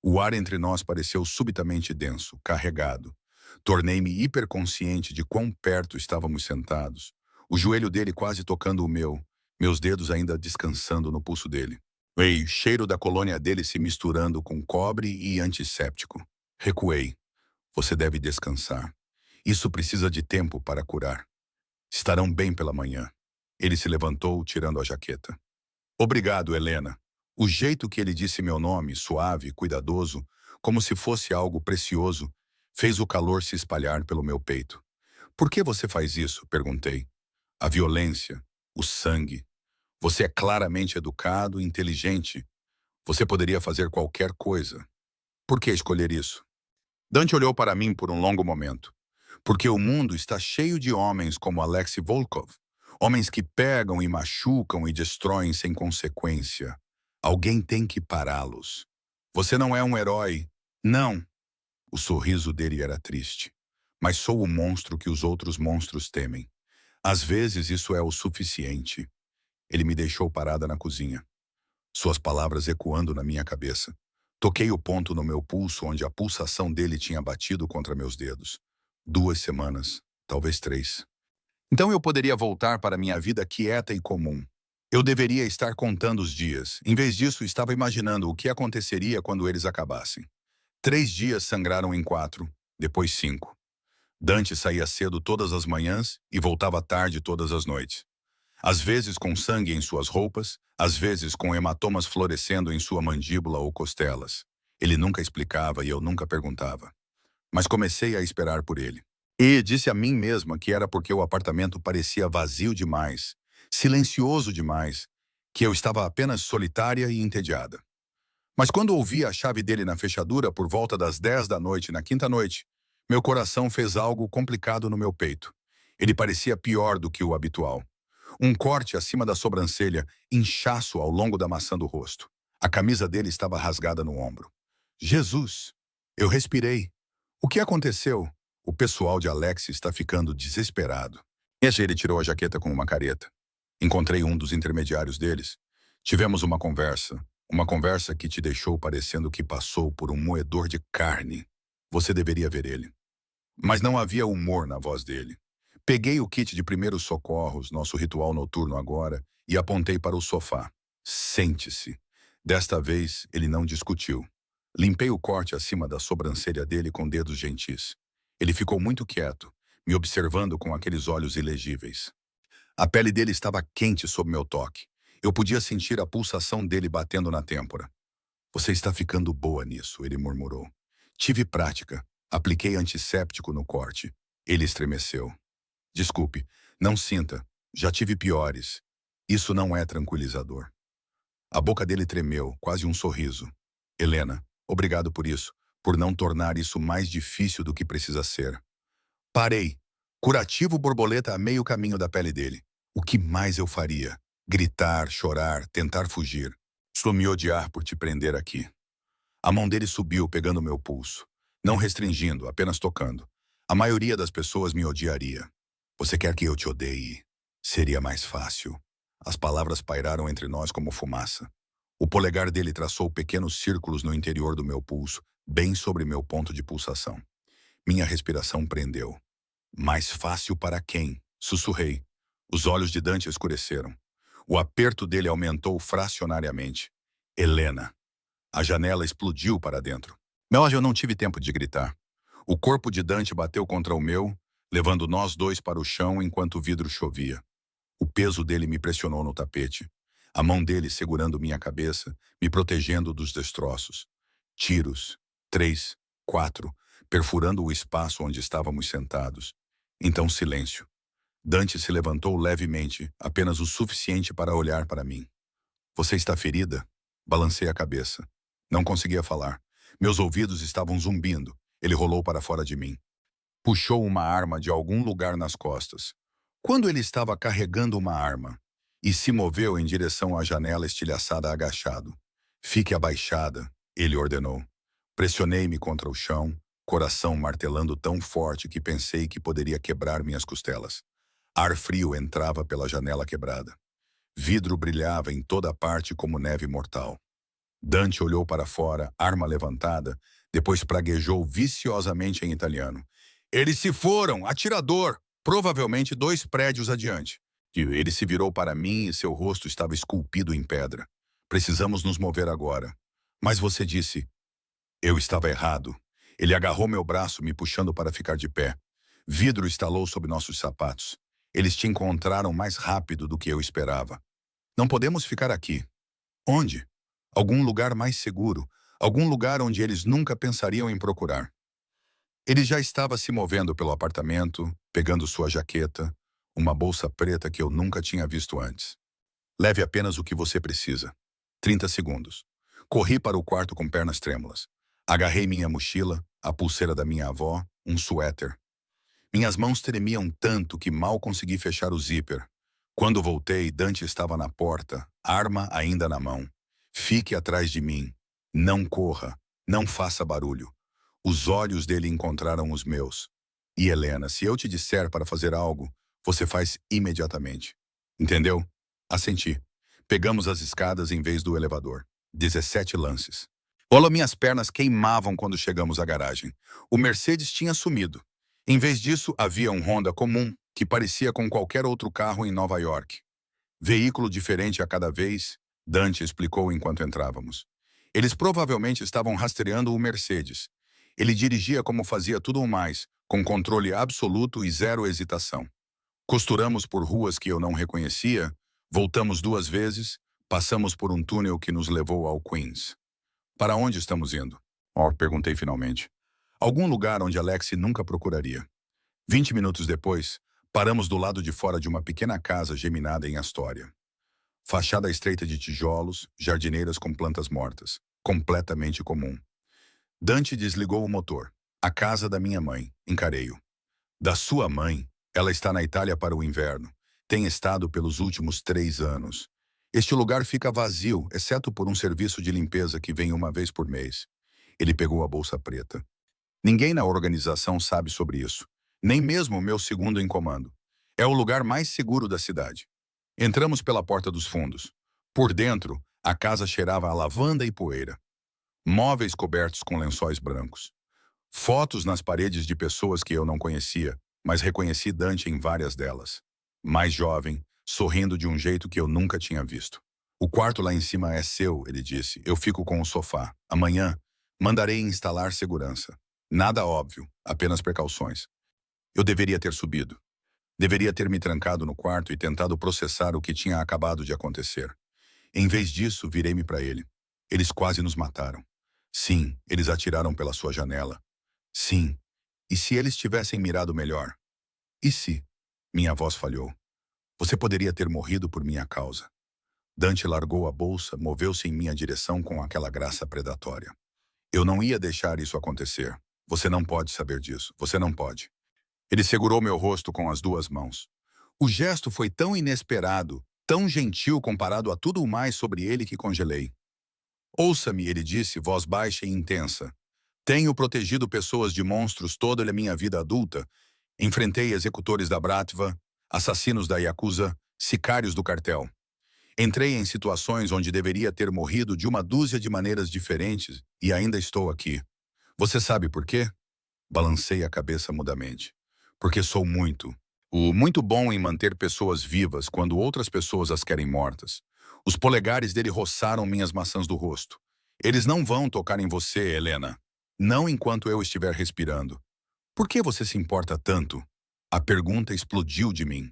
O ar entre nós pareceu subitamente denso, carregado. Tornei-me hiperconsciente de quão perto estávamos sentados. O joelho dele quase tocando o meu, meus dedos ainda descansando no pulso dele. O cheiro da colônia dele se misturando com cobre e antisséptico. Recuei. Você deve descansar. Isso precisa de tempo para curar. Estarão bem pela manhã. Ele se levantou, tirando a jaqueta. Obrigado, Helena. O jeito que ele disse meu nome, suave, cuidadoso, como se fosse algo precioso, fez o calor se espalhar pelo meu peito. Por que você faz isso? Perguntei. A violência, o sangue. Você é claramente educado e inteligente. Você poderia fazer qualquer coisa. Por que escolher isso? Dante olhou para mim por um longo momento. Porque o mundo está cheio de homens como Alexei Volkov. Homens que pegam e machucam e destroem sem consequência. Alguém tem que pará-los. Você não é um herói. Não. O sorriso dele era triste. Mas sou o monstro que os outros monstros temem. Às vezes isso é o suficiente. Ele me deixou parada na cozinha. Suas palavras ecoando na minha cabeça. Toquei o ponto no meu pulso onde a pulsação dele tinha batido contra meus dedos. 2 semanas, talvez 3. Então eu poderia voltar para minha vida quieta e comum. Eu deveria estar contando os dias. Em vez disso, estava imaginando o que aconteceria quando eles acabassem. 3 dias sangraram em 4, depois 5. Dante saía cedo todas as manhãs e voltava tarde todas as noites. Às vezes com sangue em suas roupas, às vezes com hematomas florescendo em sua mandíbula ou costelas. Ele nunca explicava e eu nunca perguntava. Mas comecei a esperar por ele. E disse a mim mesma que era porque o apartamento parecia vazio demais, silencioso demais, que eu estava apenas solitária e entediada. Mas quando ouvi a chave dele na fechadura por volta das 10 da noite na quinta noite, meu coração fez algo complicado no meu peito. Ele parecia pior do que o habitual. Um corte acima da sobrancelha, inchaço ao longo da maçã do rosto. A camisa dele estava rasgada no ombro. Jesus! Eu respirei. O que aconteceu? O pessoal de Alex está ficando desesperado. Ele tirou a jaqueta com uma careta. Encontrei um dos intermediários deles. Tivemos uma conversa que te deixou parecendo que passou por um moedor de carne. Você deveria ver ele. Mas não havia humor na voz dele. Peguei o kit de primeiros socorros, nosso ritual noturno agora, e apontei para o sofá. Sente-se. Desta vez, ele não discutiu. Limpei o corte acima da sobrancelha dele com dedos gentis. Ele ficou muito quieto, me observando com aqueles olhos ilegíveis. A pele dele estava quente sob meu toque. Eu podia sentir a pulsação dele batendo na têmpora. Você está ficando boa nisso, ele murmurou. Tive prática. Apliquei antisséptico no corte. Ele estremeceu. Desculpe, não sinta. Já tive piores. Isso não é tranquilizador. A boca dele tremeu, quase um sorriso. Helena, obrigado por isso, por não tornar isso mais difícil do que precisa ser. Parei. Curativo borboleta a meio caminho da pele dele. O que mais eu faria? Gritar, chorar, tentar fugir. Estou me odiar por te prender aqui. A mão dele subiu, pegando meu pulso. Não restringindo, apenas tocando. A maioria das pessoas me odiaria. Você quer que eu te odeie? Seria mais fácil. As palavras pairaram entre nós como fumaça. O polegar dele traçou pequenos círculos no interior do meu pulso, bem sobre meu ponto de pulsação. Minha respiração prendeu. Mais fácil para quem? Sussurrei. Os olhos de Dante escureceram. O aperto dele aumentou fracionariamente. Helena. A janela explodiu para dentro. Mas eu não tive tempo de gritar. O corpo de Dante bateu contra o meu, levando nós dois para o chão enquanto o vidro chovia. O peso dele me pressionou no tapete. A mão dele segurando minha cabeça, me protegendo dos destroços. Tiros. 3, 4, perfurando o espaço onde estávamos sentados. Então silêncio. Dante se levantou levemente, apenas o suficiente para olhar para mim. Você está ferida? Balancei a cabeça. Não conseguia falar. Meus ouvidos estavam zumbindo. Ele rolou para fora de mim. Puxou uma arma de algum lugar nas costas. Quando ele estava carregando uma arma, e se moveu em direção à janela estilhaçada agachado. Fique abaixada, ele ordenou. Pressionei-me contra o chão, coração martelando tão forte que pensei que poderia quebrar minhas costelas. Ar frio entrava pela janela quebrada. Vidro brilhava em toda parte como neve mortal. Dante olhou para fora, arma levantada, depois praguejou viciosamente em italiano. Eles se foram, atirador, provavelmente 2 prédios adiante. E ele se virou para mim e seu rosto estava esculpido em pedra. Precisamos nos mover agora. Mas você disse... Eu estava errado. Ele agarrou meu braço, me puxando para ficar de pé. Vidro estalou sob nossos sapatos. Eles te encontraram mais rápido do que eu esperava. Não podemos ficar aqui. Onde? Algum lugar mais seguro. Algum lugar onde eles nunca pensariam em procurar. Ele já estava se movendo pelo apartamento, pegando sua jaqueta, uma bolsa preta que eu nunca tinha visto antes. Leve apenas o que você precisa. 30 segundos. Corri para o quarto com pernas trêmulas. Agarrei minha mochila, a pulseira da minha avó, um suéter. Minhas mãos tremiam tanto que mal consegui fechar o zíper. Quando voltei, Dante estava na porta, arma ainda na mão. Fique atrás de mim. Não corra. Não faça barulho. Os olhos dele encontraram os meus. E Helena, se eu te disser para fazer algo, você faz imediatamente. Entendeu? Assenti. Pegamos as escadas em vez do elevador. 17 lances. Minhas pernas queimavam quando chegamos à garagem. O Mercedes tinha sumido. Em vez disso, havia um Honda comum, que parecia com qualquer outro carro em Nova York. Veículo diferente a cada vez, Dante explicou enquanto entrávamos. Eles provavelmente estavam rastreando o Mercedes. Ele dirigia como fazia tudo o mais, com controle absoluto e zero hesitação. Costuramos por ruas que eu não reconhecia, voltamos 2 vezes, passamos por um túnel que nos levou ao Queens. Para onde estamos indo? Oh, perguntei finalmente. Algum lugar onde Alex nunca procuraria. 20 minutos depois, paramos do lado de fora de uma pequena casa geminada em Astoria. Fachada estreita de tijolos, jardineiras com plantas mortas. Completamente comum. Dante desligou o motor. A casa da minha mãe, encarei-o. Da sua mãe? Ela está na Itália para o inverno. Tem estado pelos últimos 3 anos. Este lugar fica vazio, exceto por um serviço de limpeza que vem uma vez por mês. Ele pegou a bolsa preta. Ninguém na organização sabe sobre isso. Nem mesmo o meu segundo em comando. É o lugar mais seguro da cidade. Entramos pela porta dos fundos. Por dentro, a casa cheirava a lavanda e poeira. Móveis cobertos com lençóis brancos. Fotos nas paredes de pessoas que eu não conhecia, mas reconheci Dante em várias delas. Mais jovem, sorrindo de um jeito que eu nunca tinha visto. O quarto lá em cima é seu, ele disse. Eu fico com o sofá. Amanhã, mandarei instalar segurança. Nada óbvio, apenas precauções. Eu deveria ter subido. Deveria ter me trancado no quarto e tentado processar o que tinha acabado de acontecer. Em vez disso, virei-me para ele. Eles quase nos mataram. Sim, eles atiraram pela sua janela. Sim. E se eles tivessem mirado melhor? E se? Minha voz falhou. Você poderia ter morrido por minha causa. Dante largou a bolsa, moveu-se em minha direção com aquela graça predatória. Eu não ia deixar isso acontecer. Você não pode saber disso. Você não pode. Ele segurou meu rosto com as 2 mãos. O gesto foi tão inesperado, tão gentil comparado a tudo o mais sobre ele que congelei. Ouça-me, ele disse, voz baixa e intensa. Tenho protegido pessoas de monstros toda a minha vida adulta. Enfrentei executores da Bratva, assassinos da Yakuza, sicários do cartel. Entrei em situações onde deveria ter morrido de uma dúzia de maneiras diferentes e ainda estou aqui. Você sabe por quê? Balancei a cabeça mudamente. Porque sou muito bom em manter pessoas vivas quando outras pessoas as querem mortas. Os polegares dele roçaram minhas maçãs do rosto. Eles não vão tocar em você, Helena. Não enquanto eu estiver respirando. Por que você se importa tanto? A pergunta explodiu de mim.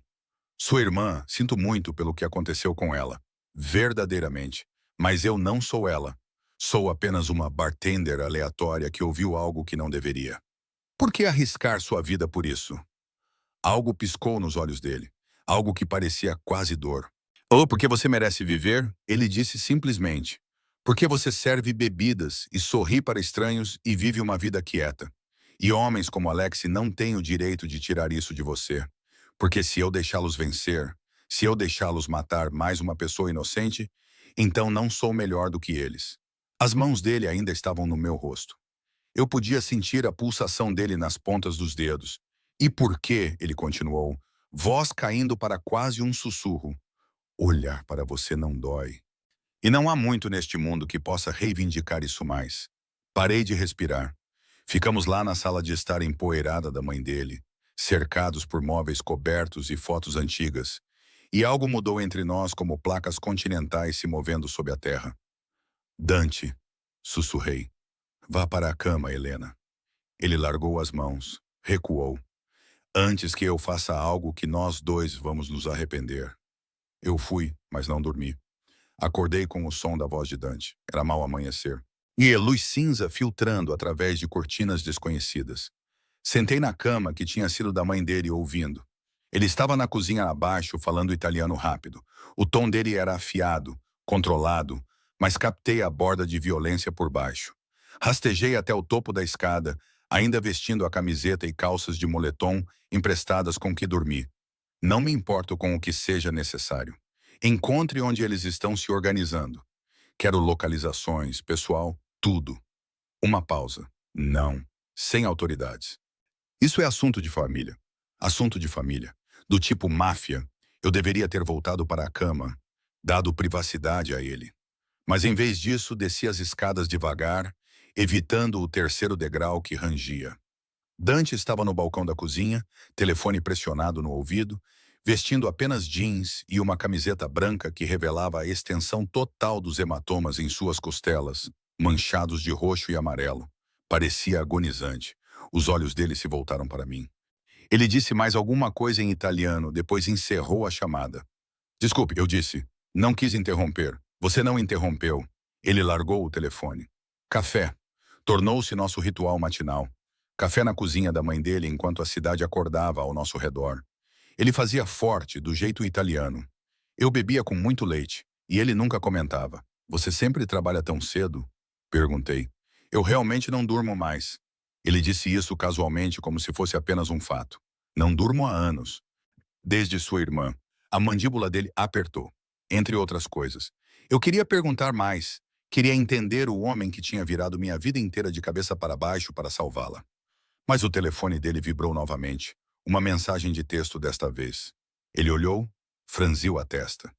Sua irmã, sinto muito pelo que aconteceu com ela. Verdadeiramente. Mas eu não sou ela. Sou apenas uma bartender aleatória que ouviu algo que não deveria. Por que arriscar sua vida por isso? Algo piscou nos olhos dele. Algo que parecia quase dor. Oh, porque você merece viver? Ele disse simplesmente. Porque você serve bebidas e sorri para estranhos e vive uma vida quieta. E homens como Alex não têm o direito de tirar isso de você. Porque se eu deixá-los vencer, se eu deixá-los matar mais uma pessoa inocente, então não sou melhor do que eles. As mãos dele ainda estavam no meu rosto. Eu podia sentir a pulsação dele nas pontas dos dedos. E por quê? Ele continuou, voz caindo para quase um sussurro. Olhar para você não dói. E não há muito neste mundo que possa reivindicar isso mais. Parei de respirar. Ficamos lá na sala de estar empoeirada da mãe dele, cercados por móveis cobertos e fotos antigas. E algo mudou entre nós como placas continentais se movendo sob a terra. Dante, sussurrei. Vá para a cama, Helena. Ele largou as mãos, recuou. Antes que eu faça algo que nós dois vamos nos arrepender. Eu fui, mas não dormi. Acordei com o som da voz de Dante. Era mau amanhecer. E a luz cinza filtrando através de cortinas desconhecidas. Sentei na cama que tinha sido da mãe dele ouvindo. Ele estava na cozinha abaixo falando italiano rápido. O tom dele era afiado, controlado, mas captei a borda de violência por baixo. Rastejei até o topo da escada, ainda vestindo a camiseta e calças de moletom emprestadas com que dormi. Não me importo com o que seja necessário. Encontre onde eles estão se organizando. Quero localizações, pessoal, tudo. Uma pausa. Não. Sem autoridades. Isso é assunto de família. Assunto de família. Do tipo máfia. Eu deveria ter voltado para a cama, dado privacidade a ele. Mas em vez disso, desci as escadas devagar, evitando o terceiro degrau que rangia. Dante estava no balcão da cozinha, telefone pressionado no ouvido, vestindo apenas jeans e uma camiseta branca que revelava a extensão total dos hematomas em suas costelas, manchados de roxo e amarelo. Parecia agonizante. Os olhos dele se voltaram para mim. Ele disse mais alguma coisa em italiano, depois encerrou a chamada. Desculpe, eu disse. Não quis interromper. Você não interrompeu. Ele largou o telefone. Café. Tornou-se nosso ritual matinal. Café na cozinha da mãe dele enquanto a cidade acordava ao nosso redor. Ele fazia forte, do jeito italiano. Eu bebia com muito leite, e ele nunca comentava. Você sempre trabalha tão cedo? Perguntei. Eu realmente não durmo mais. Ele disse isso casualmente como se fosse apenas um fato. Não durmo há anos. Desde sua irmã. A mandíbula dele apertou. Entre outras coisas. Eu queria perguntar mais. Queria entender o homem que tinha virado minha vida inteira de cabeça para baixo para salvá-la. Mas o telefone dele vibrou novamente. Uma mensagem de texto desta vez. Ele olhou, franziu a testa.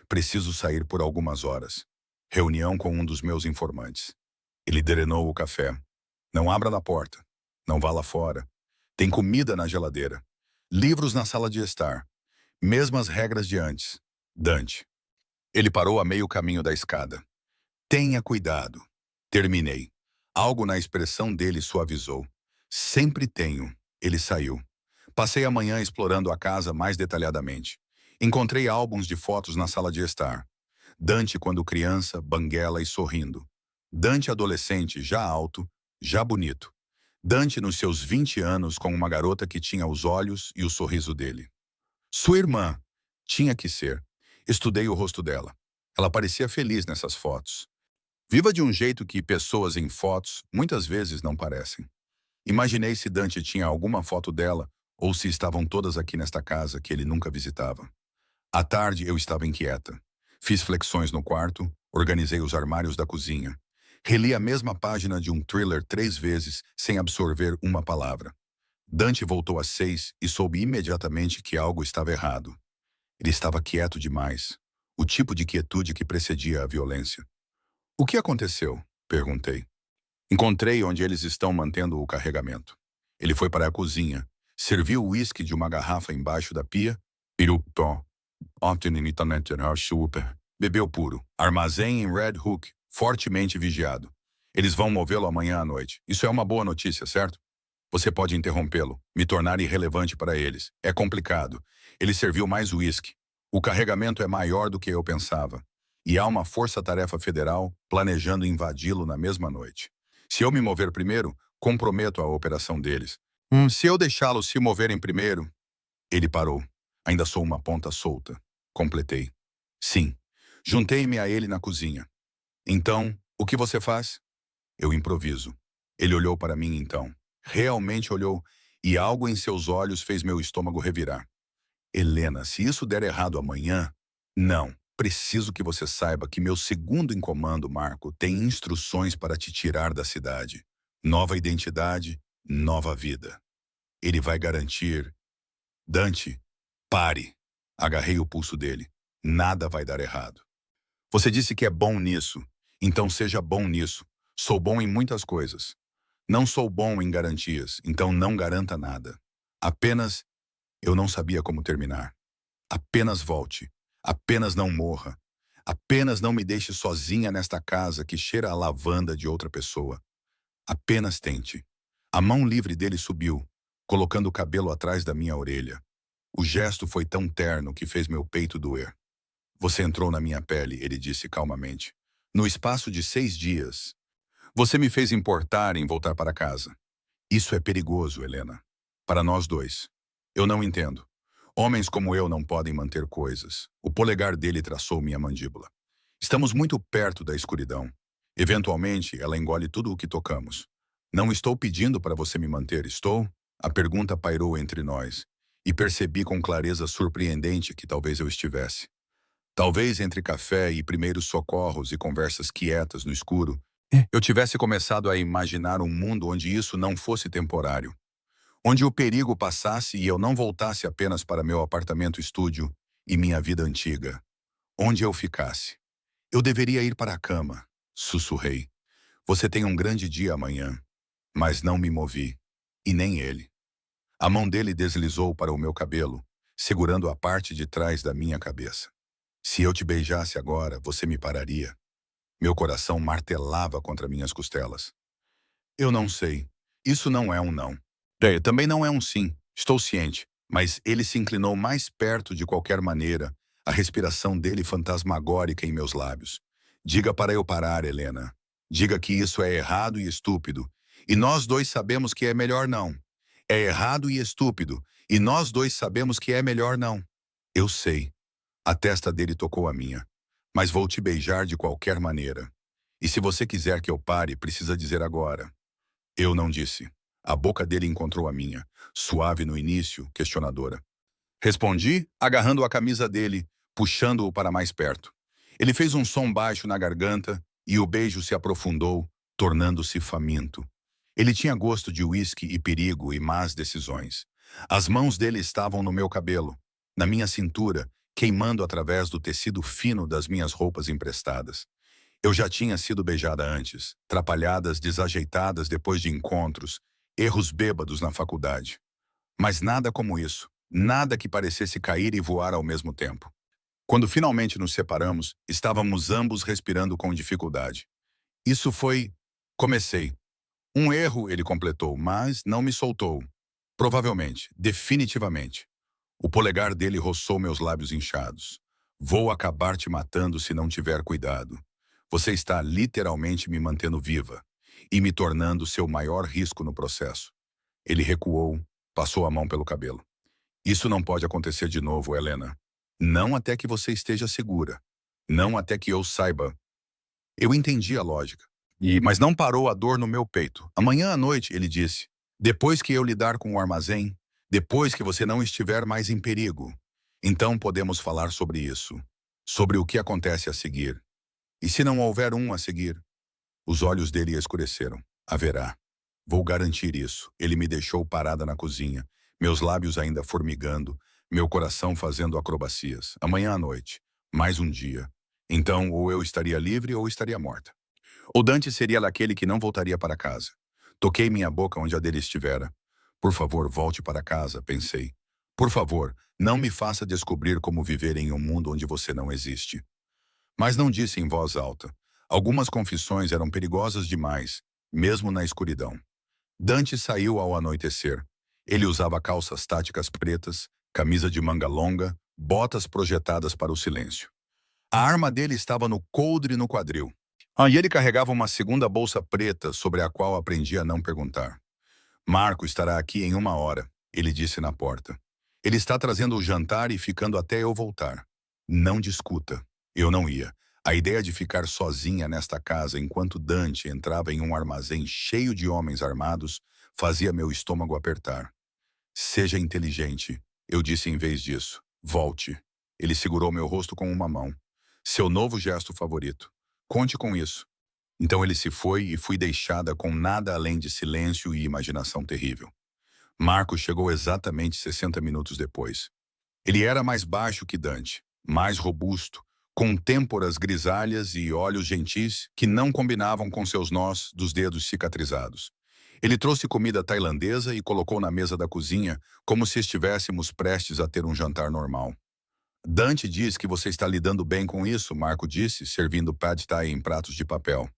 Preciso sair por algumas horas. Reunião com um dos meus informantes. Ele drenou o café. Não abra na porta. Não vá lá fora. Tem comida na geladeira. Livros na sala de estar. Mesmas regras de antes. Dante. Ele parou a meio caminho da escada. Tenha cuidado. Terminei. Algo na expressão dele suavizou. Sempre tenho. Ele saiu. Passei a manhã explorando a casa mais detalhadamente. Encontrei álbuns de fotos na sala de estar. Dante quando criança, banguela e sorrindo. Dante adolescente, já alto, já bonito. Dante nos seus 20 anos com uma garota que tinha os olhos e o sorriso dele. Sua irmã. Tinha que ser. Estudei o rosto dela. Ela parecia feliz nessas fotos. Viva de um jeito que pessoas em fotos muitas vezes não parecem. Imaginei se Dante tinha alguma foto dela ou se estavam todas aqui nesta casa que ele nunca visitava. À tarde eu estava inquieta. Fiz flexões no quarto, organizei os armários da cozinha. Reli a mesma página de um thriller 3 vezes sem absorver uma palavra. Dante voltou às 6 e soube imediatamente que algo estava errado. Ele estava quieto demais. O tipo de quietude que precedia a violência. O que aconteceu? Perguntei. Encontrei onde eles estão mantendo o carregamento. Ele foi para a cozinha, serviu o uísque de uma garrafa embaixo da pia, bebeu puro. Armazém em Red Hook, fortemente vigiado. Eles vão movê-lo amanhã à noite. Isso é uma boa notícia, certo? Você pode interrompê-lo, me tornar irrelevante para eles. É complicado. Ele serviu mais uísque. O carregamento é maior do que eu pensava. E há uma força-tarefa federal planejando invadi-lo na mesma noite. Se eu me mover primeiro, comprometo a operação deles. Se eu deixá-los se moverem primeiro... Ele parou. Ainda sou uma ponta solta. Completei. Sim. Juntei-me a ele na cozinha. Então, o que você faz? Eu improviso. Ele olhou para mim então. Realmente olhou, e algo em seus olhos fez meu estômago revirar. Helena, se isso der errado amanhã... Não. Preciso que você saiba que meu segundo em comando, Marco, tem instruções para te tirar da cidade. Nova identidade, nova vida. Ele vai garantir... Dante, pare. Agarrei o pulso dele. Nada vai dar errado. Você disse que é bom nisso. Então seja bom nisso. Sou bom em muitas coisas. Não sou bom em garantias, então não garanta nada. Apenas... Eu não sabia como terminar. Apenas volte. Apenas não morra. Apenas não me deixe sozinha nesta casa que cheira a lavanda de outra pessoa. Apenas tente. A mão livre dele subiu, colocando o cabelo atrás da minha orelha. O gesto foi tão terno que fez meu peito doer. Você entrou na minha pele, ele disse calmamente. No espaço de 6 dias. Você me fez importar em voltar para casa. Isso é perigoso, Helena. Para nós dois. Eu não entendo. Homens como eu não podem manter coisas. O polegar dele traçou minha mandíbula. Estamos muito perto da escuridão. Eventualmente, ela engole tudo o que tocamos. Não estou pedindo para você me manter, estou? A pergunta pairou entre nós. E percebi com clareza surpreendente que talvez eu estivesse. Talvez entre café e primeiros socorros e conversas quietas no escuro, eu tivesse começado a imaginar um mundo onde isso não fosse temporário. Onde o perigo passasse e eu não voltasse apenas para meu apartamento-estúdio e minha vida antiga. Onde eu ficasse. Eu deveria ir para a cama, sussurrei. Você tem um grande dia amanhã. Mas não me movi. E nem ele. A mão dele deslizou para o meu cabelo, segurando a parte de trás da minha cabeça. Se eu te beijasse agora, você me pararia. Meu coração martelava contra minhas costelas. Eu não sei. Isso não é um não. Também não é um sim. Estou ciente. Mas ele se inclinou mais perto de qualquer maneira, a respiração dele fantasmagórica em meus lábios. Diga para eu parar, Helena. Diga que isso é errado e estúpido. E nós dois sabemos que é melhor não. É errado e estúpido. E nós dois sabemos que é melhor não. Eu sei. A testa dele tocou a minha. Mas vou te beijar de qualquer maneira. E se você quiser que eu pare, precisa dizer agora. Eu não disse. A boca dele encontrou a minha, suave no início, questionadora. Respondi, agarrando a camisa dele, puxando-o para mais perto. Ele fez um som baixo na garganta e o beijo se aprofundou, tornando-se faminto. Ele tinha gosto de uísque e perigo e más decisões. As mãos dele estavam no meu cabelo, na minha cintura, queimando através do tecido fino das minhas roupas emprestadas. Eu já tinha sido beijada antes, trapalhadas desajeitadas depois de encontros, erros bêbados na faculdade. Mas nada como isso, nada que parecesse cair e voar ao mesmo tempo. Quando finalmente nos separamos, estávamos ambos respirando com dificuldade. Isso foi... Comecei. Um erro, ele completou, mas não me soltou. Provavelmente, definitivamente. O polegar dele roçou meus lábios inchados. Vou acabar te matando se não tiver cuidado. Você está literalmente me mantendo viva e me tornando seu maior risco no processo. Ele recuou, passou a mão pelo cabelo. Isso não pode acontecer de novo, Helena. Não até que você esteja segura. Não até que eu saiba. Eu entendi a lógica. Mas não parou a dor no meu peito. Amanhã à noite, ele disse, depois que eu lidar com o armazém, depois que você não estiver mais em perigo, então podemos falar sobre isso, sobre o que acontece a seguir. E se não houver um a seguir? Os olhos dele escureceram. Haverá. Vou garantir isso. Ele me deixou parada na cozinha, meus lábios ainda formigando, meu coração fazendo acrobacias. Amanhã à noite. Mais um dia. Então, ou eu estaria livre ou estaria morta. O Dante seria aquele que não voltaria para casa. Toquei minha boca onde a dele estivera. Por favor, volte para casa, pensei. Por favor, não me faça descobrir como viver em um mundo onde você não existe. Mas não disse em voz alta. Algumas confissões eram perigosas demais, mesmo na escuridão. Dante saiu ao anoitecer. Ele usava calças táticas pretas, camisa de manga longa, botas projetadas para o silêncio. A arma dele estava no coldre no quadril. E ele carregava uma segunda bolsa preta sobre a qual aprendi a não perguntar. Marco estará aqui em 1 hora, ele disse na porta. Ele está trazendo o jantar e ficando até eu voltar. Não discuta. Eu não ia. A ideia de ficar sozinha nesta casa enquanto Dante entrava em um armazém cheio de homens armados fazia meu estômago apertar. Seja inteligente, eu disse em vez disso. Volte. Ele segurou meu rosto com uma mão. Seu novo gesto favorito. Conte com isso. Então ele se foi e fui deixada com nada além de silêncio e imaginação terrível. Marco chegou exatamente 60 minutos depois. Ele era mais baixo que Dante, mais robusto, com têmporas grisalhas e olhos gentis que não combinavam com seus nós dos dedos cicatrizados. Ele trouxe comida tailandesa e colocou na mesa da cozinha como se estivéssemos prestes a ter um jantar normal. Dante diz que você está lidando bem com isso, Marco disse, servindo pad thai em pratos de papel.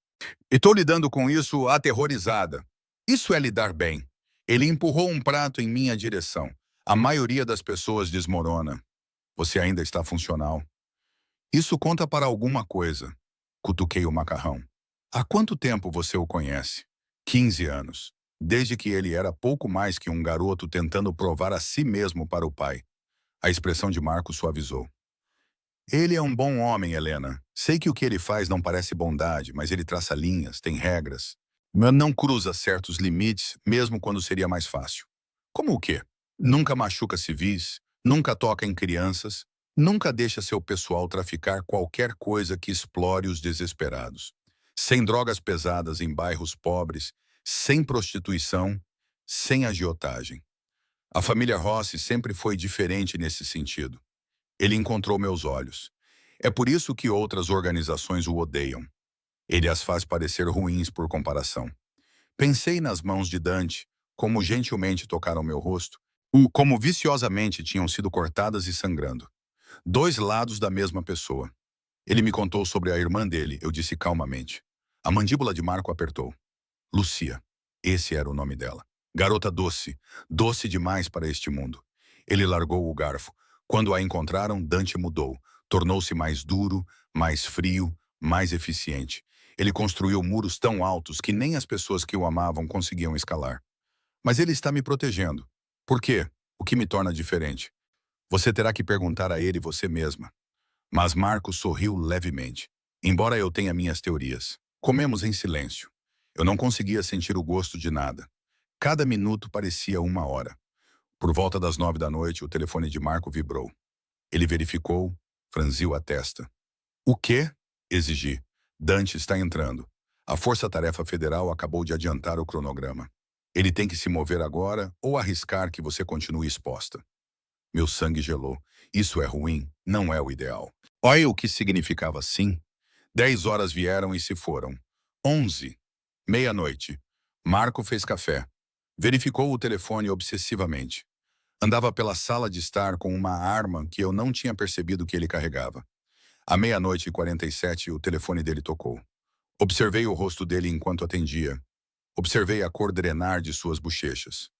E estou lidando com isso aterrorizada. Isso é lidar bem. Ele empurrou um prato em minha direção. A maioria das pessoas desmorona. Você ainda está funcional. Isso conta para alguma coisa. Cutuquei o macarrão. Há quanto tempo você o conhece? 15 anos. Desde que ele era pouco mais que um garoto tentando provar a si mesmo para o pai. A expressão de Marco suavizou. Ele é um bom homem, Helena. Sei que o que ele faz não parece bondade, mas ele traça linhas, tem regras. Não cruza certos limites, mesmo quando seria mais fácil. Como o quê? Nunca machuca civis, nunca toca em crianças, nunca deixa seu pessoal traficar qualquer coisa que explore os desesperados. Sem drogas pesadas em bairros pobres, sem prostituição, sem agiotagem. A família Rossi sempre foi diferente nesse sentido. Ele encontrou meus olhos. É por isso que outras organizações o odeiam. Ele as faz parecer ruins por comparação. Pensei nas mãos de Dante, como gentilmente tocaram meu rosto, como viciosamente tinham sido cortadas e sangrando. 2 lados da mesma pessoa. Ele me contou sobre a irmã dele, eu disse calmamente. A mandíbula de Marco apertou. Lucia. Esse era o nome dela. Garota doce, doce demais para este mundo. Ele largou o garfo. Quando a encontraram, Dante mudou. Tornou-se mais duro, mais frio, mais eficiente. Ele construiu muros tão altos que nem as pessoas que o amavam conseguiam escalar. Mas ele está me protegendo. Por quê? O que me torna diferente? Você terá que perguntar a ele você mesma. Mas Marco sorriu levemente. Embora eu tenha minhas teorias. Comemos em silêncio. Eu não conseguia sentir o gosto de nada. Cada minuto parecia uma hora. Por volta das 9 da noite, o telefone de Marco vibrou. Ele verificou, franziu a testa. O quê? Exigi. Dante está entrando. A Força-Tarefa Federal acabou de adiantar o cronograma. Ele tem que se mover agora ou arriscar que você continue exposta. Meu sangue gelou. Isso é ruim, não é o ideal. Olha o que significava sim. 10 horas vieram e se foram. 11. Meia-noite. Marco fez café. Verificou o telefone obsessivamente. Andava pela sala de estar com uma arma que eu não tinha percebido que ele carregava. À 00:47, o telefone dele tocou. Observei o rosto dele enquanto atendia. Observei a cor drenar de suas bochechas.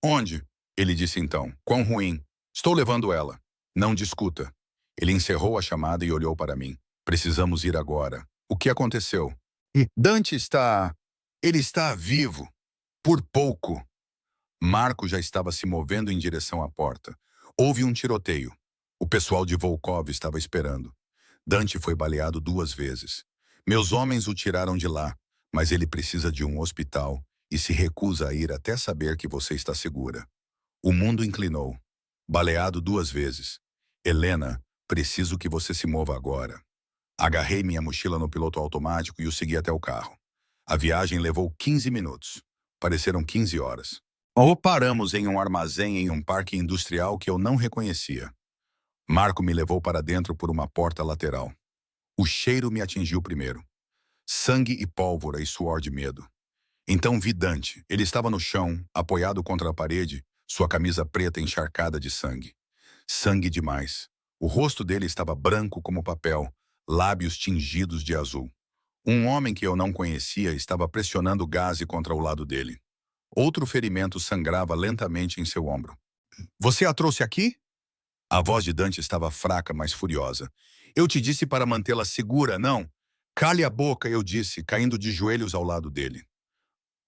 Onde? Ele disse então. Quão ruim. Estou levando ela. Não discuta. Ele encerrou a chamada e olhou para mim. Precisamos ir agora. O que aconteceu? Dante está... Ele está vivo. Por pouco. Marco já estava se movendo em direção à porta. Houve um tiroteio. O pessoal de Volkov estava esperando. Dante foi baleado 2 vezes. Meus homens o tiraram de lá, mas ele precisa de um hospital e se recusa a ir até saber que você está segura. O mundo inclinou. Baleado 2 vezes. Helena, preciso que você se mova agora. Agarrei minha mochila no piloto automático e o segui até o carro. A viagem levou 15 minutos. Pareceram 15 horas. Ou paramos em um armazém em um parque industrial que eu não reconhecia. Marco me levou para dentro por uma porta lateral. O cheiro me atingiu primeiro. Sangue e pólvora e suor de medo. Então vi Dante. Ele estava no chão, apoiado contra a parede, sua camisa preta encharcada de sangue. Sangue demais. O rosto dele estava branco como papel, lábios tingidos de azul. Um homem que eu não conhecia estava pressionando o gaze contra o lado dele. Outro ferimento sangrava lentamente em seu ombro. Você a trouxe aqui? A voz de Dante estava fraca, mas furiosa. Eu te disse para mantê-la segura, não? Cale a boca, eu disse, caindo de joelhos ao lado dele.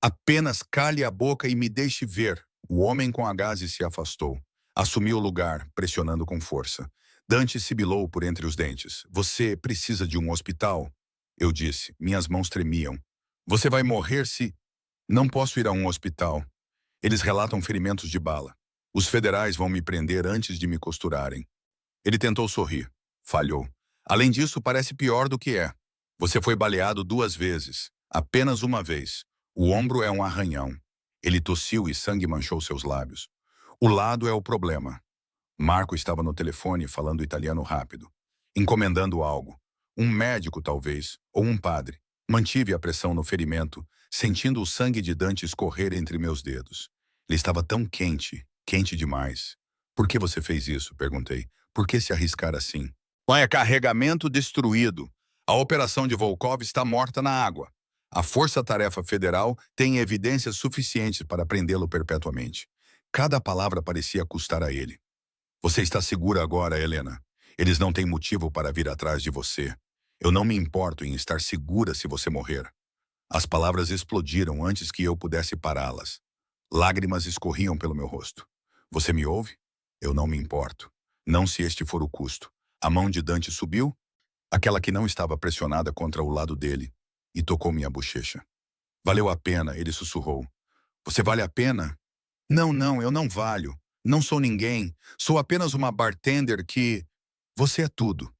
Apenas cale a boca e me deixe ver. O homem com a gaze se afastou. Assumiu o lugar, pressionando com força. Dante sibilou por entre os dentes. Você precisa de um hospital? Eu disse. Minhas mãos tremiam. Você vai morrer se... Não posso ir a um hospital. Eles relatam ferimentos de bala. Os federais vão me prender antes de me costurarem. Ele tentou sorrir. Falhou. Além disso, parece pior do que é. Você foi baleado 2 vezes. Apenas uma vez. O ombro é um arranhão. Ele tossiu e sangue manchou seus lábios. O lado é o problema. Marco estava no telefone falando italiano rápido. Encomendando algo. Um médico, talvez, ou um padre. Mantive a pressão no ferimento, sentindo o sangue de Dante escorrer entre meus dedos. Ele estava tão quente, quente demais. Por que você fez isso? Perguntei. Por que se arriscar assim? É carregamento destruído. A operação de Volkov está morta na água. A Força-Tarefa Federal tem evidências suficientes para prendê-lo perpetuamente. Cada palavra parecia custar a ele. Você está segura agora, Helena. Eles não têm motivo para vir atrás de você. Eu não me importo em estar segura se você morrer. As palavras explodiram antes que eu pudesse pará-las. Lágrimas escorriam pelo meu rosto. Você me ouve? Eu não me importo. Não se este for o custo. A mão de Dante subiu, aquela que não estava pressionada contra o lado dele, e tocou minha bochecha. Valeu a pena, ele sussurrou. Você vale a pena? Não, não, eu não valho. Não sou ninguém. Sou apenas uma bartender que... Você é tudo.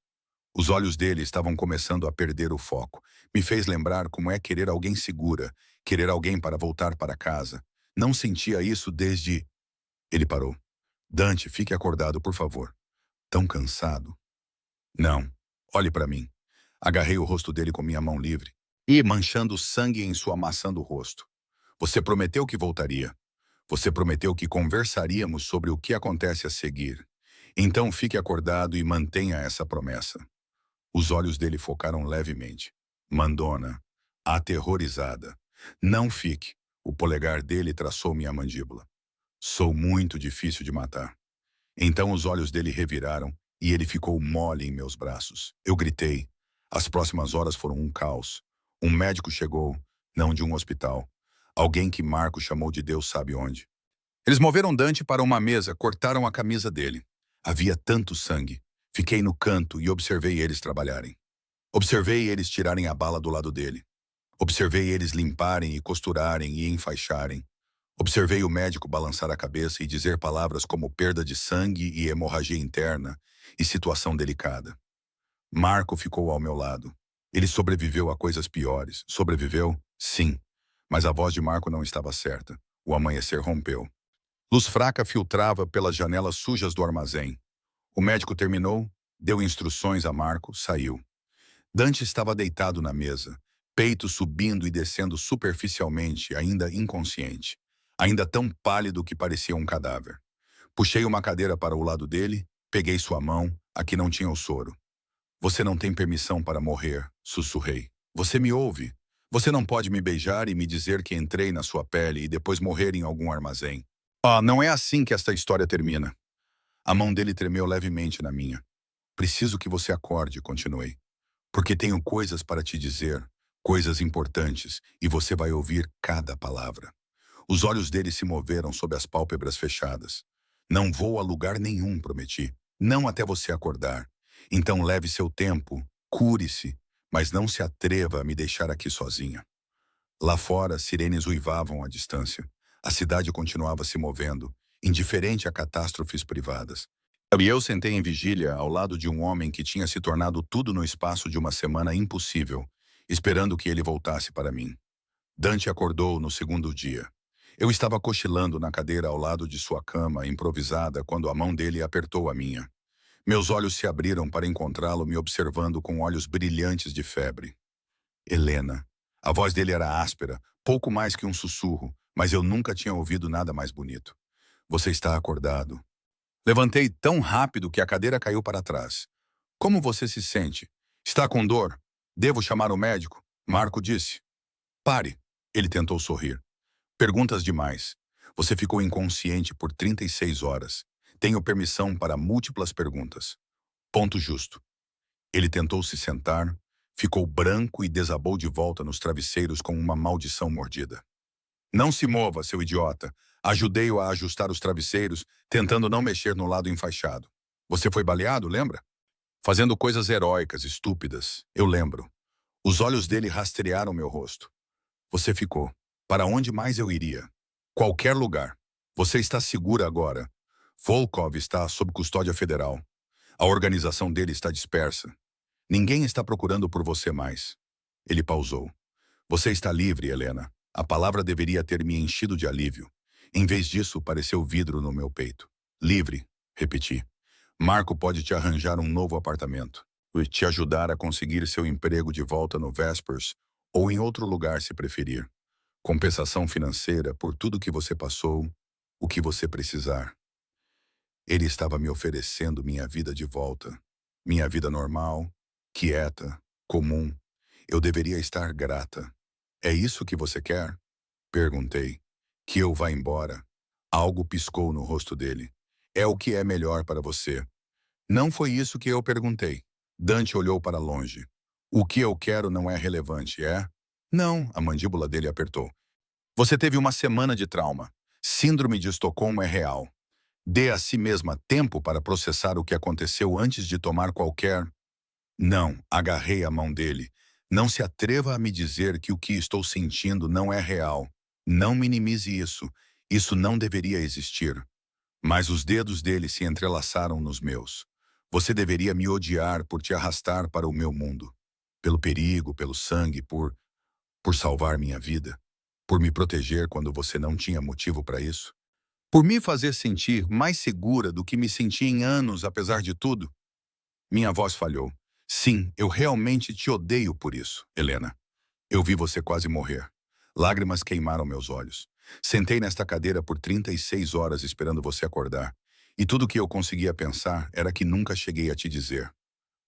Os olhos dele estavam começando a perder o foco. Me fez lembrar como é querer alguém segura, querer alguém para voltar para casa. Não sentia isso desde... Ele parou. Dante, fique acordado, por favor. Tão cansado. Não. Olhe para mim. Agarrei o rosto dele com minha mão livre e manchando sangue em sua maçã do rosto. Você prometeu que voltaria. Você prometeu que conversaríamos sobre o que acontece a seguir. Então fique acordado e mantenha essa promessa. Os olhos dele focaram levemente. Mandona, aterrorizada. Não fique. O polegar dele traçou minha mandíbula. Sou muito difícil de matar. Então os olhos dele reviraram e ele ficou mole em meus braços. Eu gritei. As próximas horas foram um caos. Um médico chegou, não de um hospital. Alguém que Marco chamou de Deus sabe onde. Eles moveram Dante para uma mesa, cortaram a camisa dele. Havia tanto sangue. Fiquei no canto e observei eles trabalharem. Observei eles tirarem a bala do lado dele. Observei eles limparem e costurarem e enfaixarem. Observei o médico balançar a cabeça e dizer palavras como perda de sangue e hemorragia interna e situação delicada. Marco ficou ao meu lado. Ele sobreviveu a coisas piores. Sobreviveu? Sim. Mas a voz de Marco não estava certa. O amanhecer rompeu. Luz fraca filtrava pelas janelas sujas do armazém. O médico terminou, deu instruções a Marco, saiu. Dante estava deitado na mesa, peito subindo e descendo superficialmente, ainda inconsciente. Ainda tão pálido que parecia um cadáver. Puxei uma cadeira para o lado dele, peguei sua mão, aqui não tinha o soro. Você não tem permissão para morrer, sussurrei. Você me ouve? Você não pode me beijar e me dizer que entrei na sua pele e depois morrer em algum armazém. Ah, não é assim que esta história termina. A mão dele tremeu levemente na minha. Preciso que você acorde, continuei. Porque tenho coisas para te dizer, coisas importantes, e você vai ouvir cada palavra. Os olhos dele se moveram sob as pálpebras fechadas. Não vou a lugar nenhum, prometi. Não até você acordar. Então leve seu tempo, cure-se, mas não se atreva a me deixar aqui sozinha. Lá fora, sirenes uivavam à distância. A cidade continuava se movendo, indiferente a catástrofes privadas. E eu sentei em vigília ao lado de um homem que tinha se tornado tudo no espaço de uma semana impossível, esperando que ele voltasse para mim. Dante acordou no segundo dia. Eu estava cochilando na cadeira ao lado de sua cama, improvisada, quando a mão dele apertou a minha. Meus olhos se abriram para encontrá-lo me observando com olhos brilhantes de febre. Helena. A voz dele era áspera, pouco mais que um sussurro, mas eu nunca tinha ouvido nada mais bonito. Você está acordado. Levantei tão rápido que a cadeira caiu para trás. Como você se sente? Está com dor? Devo chamar o médico? Marco disse. Pare. Ele tentou sorrir. Perguntas demais. Você ficou inconsciente por 36 horas. Tenho permissão para múltiplas perguntas. Ponto justo. Ele tentou se sentar, ficou branco e desabou de volta nos travesseiros com uma maldição mordida. Não se mova, seu idiota. Ajudei-o a ajustar os travesseiros, tentando não mexer no lado enfaixado. Você foi baleado, lembra? Fazendo coisas heróicas, estúpidas. Eu lembro. Os olhos dele rastrearam meu rosto. Você ficou. Para onde mais eu iria? Qualquer lugar. Você está segura agora. Volkov está sob custódia federal. A organização dele está dispersa. Ninguém está procurando por você mais. Ele pausou. Você está livre, Helena. A palavra deveria ter me enchido de alívio. Em vez disso, pareceu vidro no meu peito. Livre, repeti. Marco pode te arranjar um novo apartamento. E te ajudar a conseguir seu emprego de volta no Vespers ou em outro lugar se preferir. Compensação financeira por tudo que você passou, o que você precisar. Ele estava me oferecendo minha vida de volta. Minha vida normal, quieta, comum. Eu deveria estar grata. É isso que você quer? Perguntei. Que eu vá embora. Algo piscou no rosto dele. É o que é melhor para você. Não foi isso que eu perguntei. Dante olhou para longe. O que eu quero não é relevante, é? Não, a mandíbula dele apertou. Você teve uma semana de trauma. Síndrome de Estocolmo é real. Dê a si mesma tempo para processar o que aconteceu antes de tomar qualquer... Não, agarrei a mão dele. Não se atreva a me dizer que o que estou sentindo não é real. Não minimize isso. Isso não deveria existir. Mas os dedos dele se entrelaçaram nos meus. Você deveria me odiar por te arrastar para o meu mundo. Pelo perigo, pelo sangue, por salvar minha vida. Por me proteger quando você não tinha motivo para isso. Por me fazer sentir mais segura do que me senti em anos, apesar de tudo. Minha voz falhou. Sim, eu realmente te odeio por isso, Helena. Eu vi você quase morrer. Lágrimas queimaram meus olhos. Sentei nesta cadeira por 36 horas esperando você acordar. E tudo que eu conseguia pensar era que nunca cheguei a te dizer.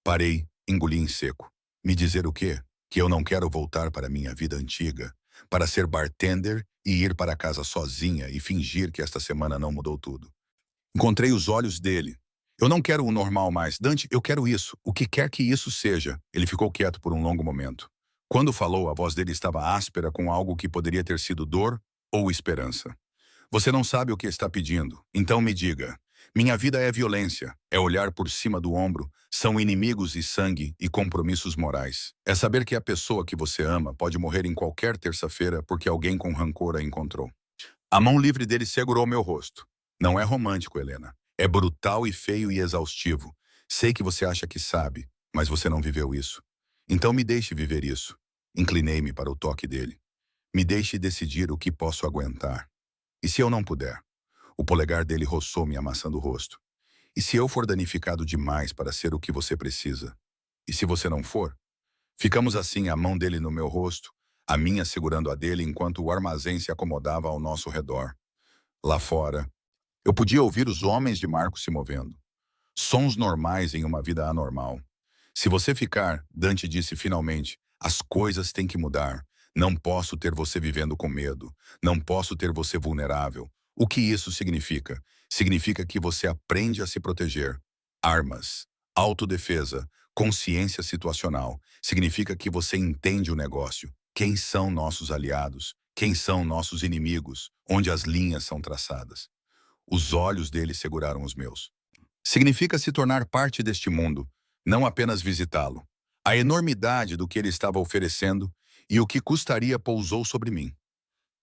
Parei, engoli em seco. Me dizer o quê? Que eu não quero voltar para minha vida antiga, para ser bartender e ir para casa sozinha e fingir que esta semana não mudou tudo. Encontrei os olhos dele. Eu não quero o normal mais. Dante, eu quero isso. O que quer que isso seja. Ele ficou quieto por um longo momento. Quando falou, a voz dele estava áspera com algo que poderia ter sido dor ou esperança. Você não sabe o que está pedindo, então me diga. Minha vida é violência, é olhar por cima do ombro, são inimigos e sangue e compromissos morais. É saber que a pessoa que você ama pode morrer em qualquer terça-feira porque alguém com rancor a encontrou. A mão livre dele segurou meu rosto. Não é romântico, Helena. É brutal e feio e exaustivo. Sei que você acha que sabe, mas você não viveu isso. Então me deixe viver isso. Inclinei-me para o toque dele. Me deixe decidir o que posso aguentar. E se eu não puder? O polegar dele roçou-me amassando o rosto. E se eu for danificado demais para ser o que você precisa? E se você não for? Ficamos assim, a mão dele no meu rosto, a minha segurando a dele enquanto o armazém se acomodava ao nosso redor. Lá fora, eu podia ouvir os homens de Marco se movendo. Sons normais em uma vida anormal. Se você ficar, Dante disse finalmente, as coisas têm que mudar. Não posso ter você vivendo com medo. Não posso ter você vulnerável. O que isso significa? Significa que você aprende a se proteger. Armas, autodefesa, consciência situacional. Significa que você entende o negócio. Quem são nossos aliados? Quem são nossos inimigos? Onde as linhas são traçadas. Os olhos dele seguraram os meus. Significa se tornar parte deste mundo, não apenas visitá-lo. A enormidade do que ele estava oferecendo e o que custaria pousou sobre mim.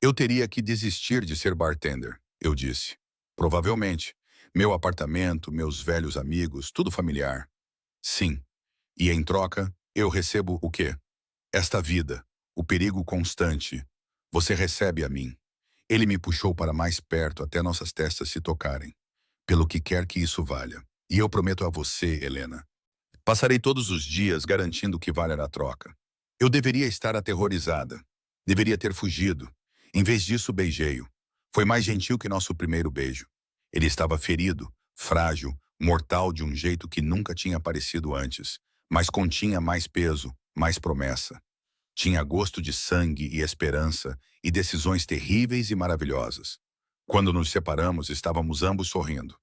Eu teria que desistir de ser bartender, eu disse. Provavelmente. Meu apartamento, meus velhos amigos, tudo familiar. Sim. E em troca, eu recebo o quê? Esta vida, o perigo constante. Você recebe a mim. Ele me puxou para mais perto até nossas testas se tocarem. Pelo que quer que isso valha. E eu prometo a você, Helena. Passarei todos os dias garantindo que vale a troca. Eu deveria estar aterrorizada. Deveria ter fugido. Em vez disso, beijei-o. Foi mais gentil que nosso primeiro beijo. Ele estava ferido, frágil, mortal de um jeito que nunca tinha aparecido antes, mas continha mais peso, mais promessa. Tinha gosto de sangue e esperança e decisões terríveis e maravilhosas. Quando nos separamos, estávamos ambos sorrindo.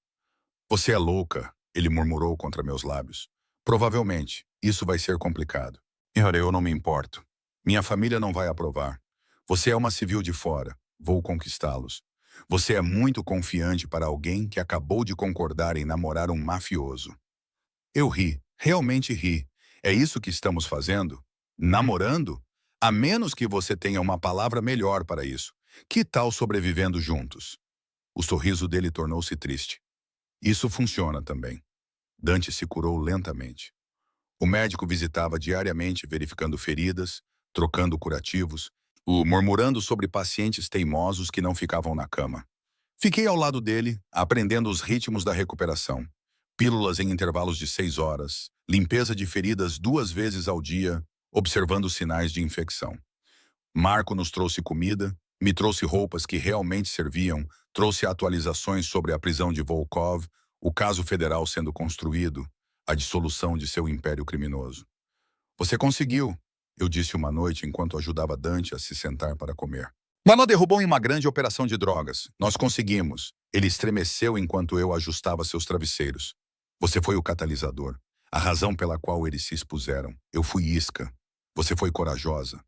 Você é louca, ele murmurou contra meus lábios. Provavelmente, isso vai ser complicado. Ora, eu não me importo. Minha família não vai aprovar. Você é uma civil de fora. Vou conquistá-los. Você é muito confiante para alguém que acabou de concordar em namorar um mafioso. Eu ri, realmente ri. É isso que estamos fazendo? Namorando? A menos que você tenha uma palavra melhor para isso. Que tal sobrevivendo juntos? O sorriso dele tornou-se triste. Isso funciona também. Dante se curou lentamente. O médico visitava diariamente, verificando feridas, trocando curativos, murmurando sobre pacientes teimosos que não ficavam na cama. Fiquei ao lado dele, aprendendo os ritmos da recuperação. Pílulas em intervalos de 6 horas, limpeza de feridas 2 vezes ao dia, observando sinais de infecção. Marco nos trouxe comida, me trouxe roupas que realmente serviam, trouxe atualizações sobre a prisão de Volkov, o caso federal sendo construído, a dissolução de seu império criminoso. Você conseguiu, eu disse uma noite enquanto ajudava Dante a se sentar para comer. Mano derrubou em uma grande operação de drogas. Nós conseguimos. Ele estremeceu enquanto eu ajustava seus travesseiros. Você foi o catalisador, a razão pela qual eles se expuseram. Eu fui isca. Você foi corajosa.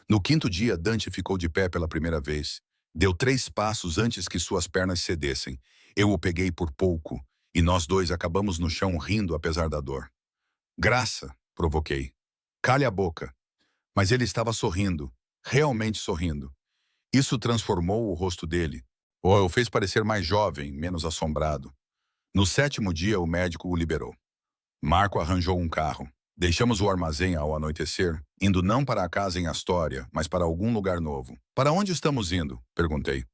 No 5º dia, Dante ficou de pé pela primeira vez. Deu 3 passos antes que suas pernas cedessem. Eu o peguei por pouco, e nós dois acabamos no chão rindo apesar da dor. Graça, provoquei. Cale a boca. Mas ele estava sorrindo, realmente sorrindo. Isso transformou o rosto dele, ou o fez parecer mais jovem, menos assombrado. No 7º dia, o médico o liberou. Marco arranjou um carro. Deixamos o armazém ao anoitecer, indo não para a casa em Astória, mas para algum lugar novo. Para onde estamos indo? Perguntei.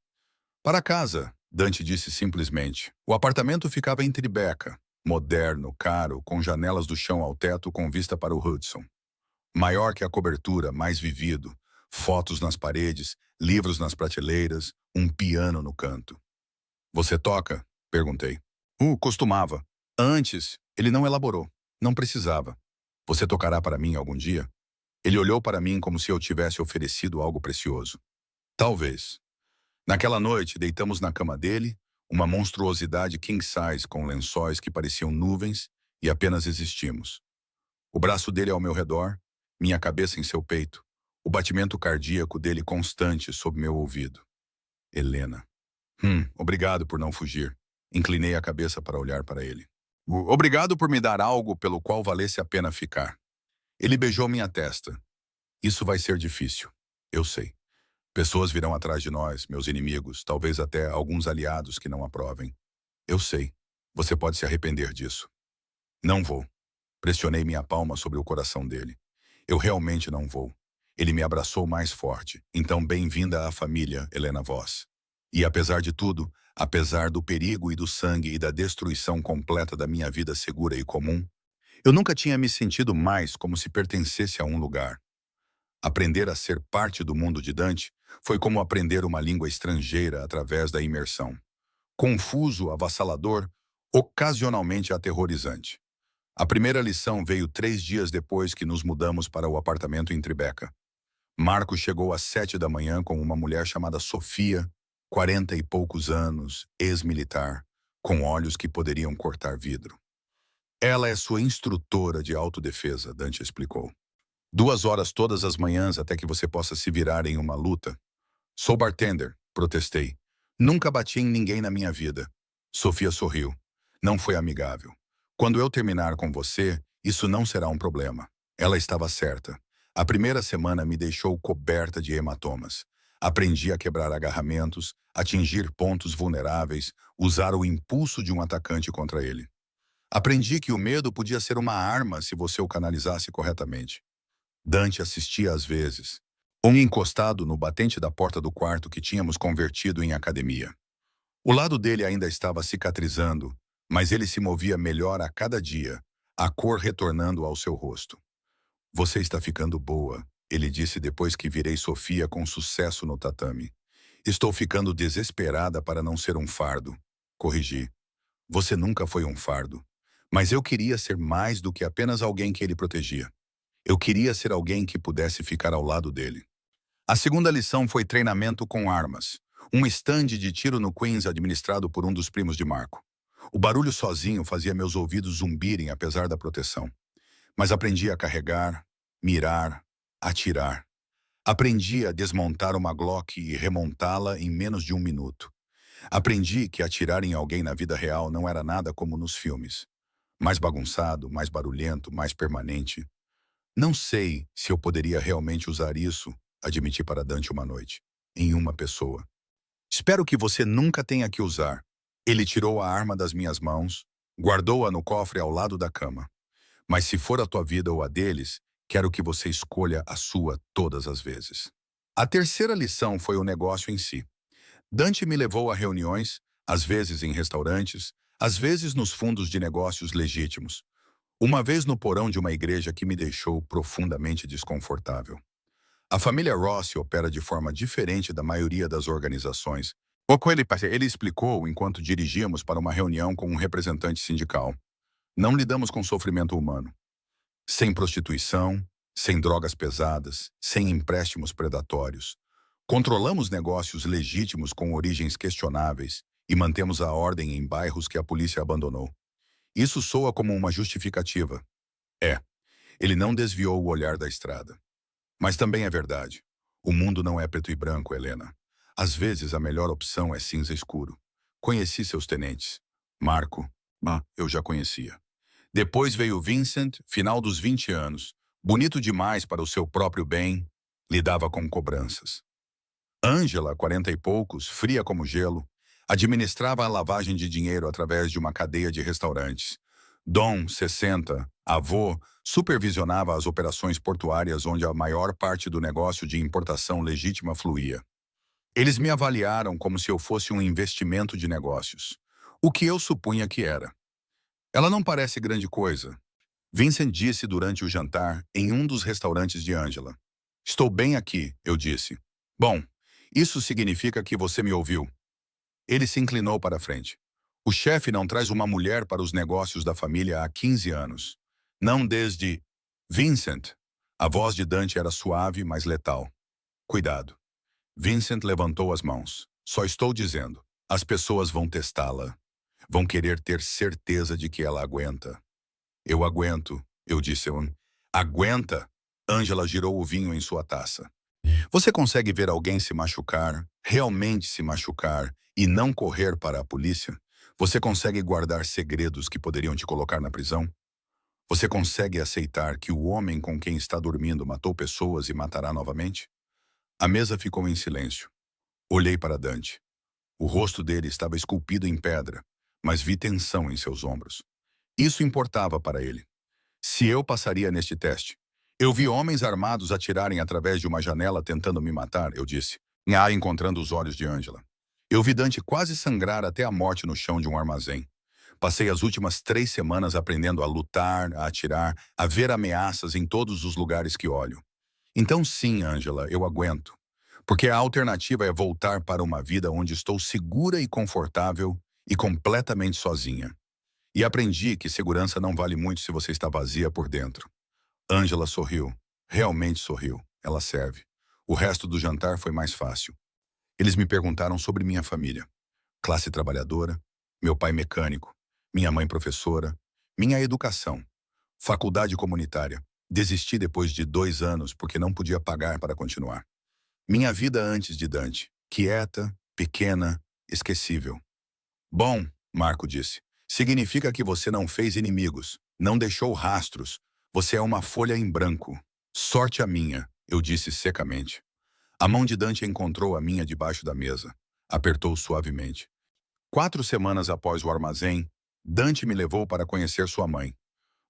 Para casa, Dante disse simplesmente. O apartamento ficava em Tribeca, moderno, caro, com janelas do chão ao teto com vista para o Hudson. Maior que a cobertura, mais vivido. Fotos nas paredes, livros nas prateleiras, um piano no canto. Você toca? Perguntei. Costumava. Antes, ele não elaborou. Não precisava. Você tocará para mim algum dia? Ele olhou para mim como se eu tivesse oferecido algo precioso. Talvez. Naquela noite, deitamos na cama dele, uma monstruosidade king size com lençóis que pareciam nuvens, e apenas existimos. O braço dele ao meu redor, minha cabeça em seu peito, o batimento cardíaco dele constante sob meu ouvido. Helena. Obrigado por não fugir. Inclinei a cabeça para olhar para ele. Obrigado por me dar algo pelo qual valesse a pena ficar. Ele beijou minha testa. Isso vai ser difícil. Eu sei. Pessoas virão atrás de nós, meus inimigos, talvez até alguns aliados que não aprovem. Eu sei. Você pode se arrepender disso. Não vou. Pressionei minha palma sobre o coração dele. Eu realmente não vou. Ele me abraçou mais forte. Então, bem-vinda à família, Helena Voss. E apesar de tudo, apesar do perigo e do sangue e da destruição completa da minha vida segura e comum, eu nunca tinha me sentido mais como se pertencesse a um lugar. Aprender a ser parte do mundo de Dante foi como aprender uma língua estrangeira através da imersão. Confuso, avassalador, ocasionalmente aterrorizante. A primeira lição veio 3 dias depois que nos mudamos para o apartamento em Tribeca. Marco chegou às 7 da manhã com uma mulher chamada Sofia, 40 e poucos anos, ex-militar, com olhos que poderiam cortar vidro. Ela é sua instrutora de autodefesa, Dante explicou. 2 horas todas as manhãs até que você possa se virar em uma luta. Sou bartender, protestei. Nunca bati em ninguém na minha vida. Sofia sorriu. Não foi amigável. Quando eu terminar com você, isso não será um problema. Ela estava certa. A primeira semana me deixou coberta de hematomas. Aprendi a quebrar agarramentos, atingir pontos vulneráveis, usar o impulso de um atacante contra ele. Aprendi que o medo podia ser uma arma se você o canalizasse corretamente. Dante assistia às vezes, encostado no batente da porta do quarto que tínhamos convertido em academia. O lado dele ainda estava cicatrizando, mas ele se movia melhor a cada dia, a cor retornando ao seu rosto. Você está ficando boa, ele disse depois que virei Sofia com sucesso no tatame. Estou ficando desesperada para não ser um fardo. Corrigi. Você nunca foi um fardo. Mas eu queria ser mais do que apenas alguém que ele protegia. Eu queria ser alguém que pudesse ficar ao lado dele. A segunda lição foi treinamento com armas. Um estande de tiro no Queens administrado por um dos primos de Marco. O barulho sozinho fazia meus ouvidos zumbirem apesar da proteção. Mas aprendi a carregar, mirar, atirar. Aprendi a desmontar uma Glock e remontá-la em menos de 1 minuto. Aprendi que atirar em alguém na vida real não era nada como nos filmes. Mais bagunçado, mais barulhento, mais permanente. Não sei se eu poderia realmente usar isso, admiti para Dante uma noite, em uma pessoa. Espero que você nunca tenha que usar. Ele tirou a arma das minhas mãos, guardou-a no cofre ao lado da cama. Mas se for a tua vida ou a deles, quero que você escolha a sua todas as vezes. A terceira lição foi o negócio em si. Dante me levou a reuniões, às vezes em restaurantes, às vezes nos fundos de negócios legítimos. Uma vez no porão de uma igreja que me deixou profundamente desconfortável. A família Rossi opera de forma diferente da maioria das organizações. Ele explicou enquanto dirigíamos para uma reunião com um representante sindical. Não lidamos com sofrimento humano. Sem prostituição, sem drogas pesadas, sem empréstimos predatórios. Controlamos negócios legítimos com origens questionáveis e mantemos a ordem em bairros que a polícia abandonou. Isso soa como uma justificativa. É, ele não desviou o olhar da estrada. Mas também é verdade. O mundo não é preto e branco, Helena. Às vezes a melhor opção é cinza escuro. Conheci seus tenentes. Marco, eu já conhecia. Depois veio Vincent, final dos 20 anos. Bonito demais para o seu próprio bem, lidava com cobranças. Ângela, 40 e poucos, fria como gelo, administrava a lavagem de dinheiro através de uma cadeia de restaurantes. Dom, 60, avô, supervisionava as operações portuárias onde a maior parte do negócio de importação legítima fluía. Eles me avaliaram como se eu fosse um investimento de negócios, o que eu supunha que era. Ela não parece grande coisa, Vincent disse durante o jantar em um dos restaurantes de Angela. Estou bem aqui, eu disse. Bom, isso significa que você me ouviu. Ele se inclinou para a frente. O chefe não traz uma mulher para os negócios da família há 15 anos. Não desde... Vincent. A voz de Dante era suave, mas letal. Cuidado. Vincent levantou as mãos. Só estou dizendo. As pessoas vão testá-la. Vão querer ter certeza de que ela aguenta. Eu aguento, eu disse. Aguenta? Ângela girou o vinho em sua taça. Você consegue ver alguém se machucar, realmente se machucar, e não correr para a polícia? Você consegue guardar segredos que poderiam te colocar na prisão? Você consegue aceitar que o homem com quem está dormindo matou pessoas e matará novamente? A mesa ficou em silêncio. Olhei para Dante. O rosto dele estava esculpido em pedra, mas vi tensão em seus ombros. Isso importava para ele. Se eu passaria neste teste. Eu vi homens armados atirarem através de uma janela tentando me matar, eu disse, encontrando os olhos de Ângela. Eu vi Dante quase sangrar até a morte no chão de um armazém. Passei as últimas 3 semanas aprendendo a lutar, a atirar, a ver ameaças em todos os lugares que olho. Então sim, Ângela, eu aguento. Porque a alternativa é voltar para uma vida onde estou segura e confortável e completamente sozinha. E aprendi que segurança não vale muito se você está vazia por dentro. Ângela sorriu. Realmente sorriu. Ela serve. O resto do jantar foi mais fácil. Eles me perguntaram sobre minha família. Classe trabalhadora, meu pai mecânico, minha mãe professora, minha educação, faculdade comunitária. Desisti depois de 2 anos porque não podia pagar para continuar. Minha vida antes de Dante, quieta, pequena, esquecível. Bom, Marco disse, significa que você não fez inimigos, não deixou rastros. Você é uma folha em branco. Sorte a minha, eu disse secamente. A mão de Dante encontrou a minha debaixo da mesa. Apertou suavemente. 4 semanas após o armazém, Dante me levou para conhecer sua mãe.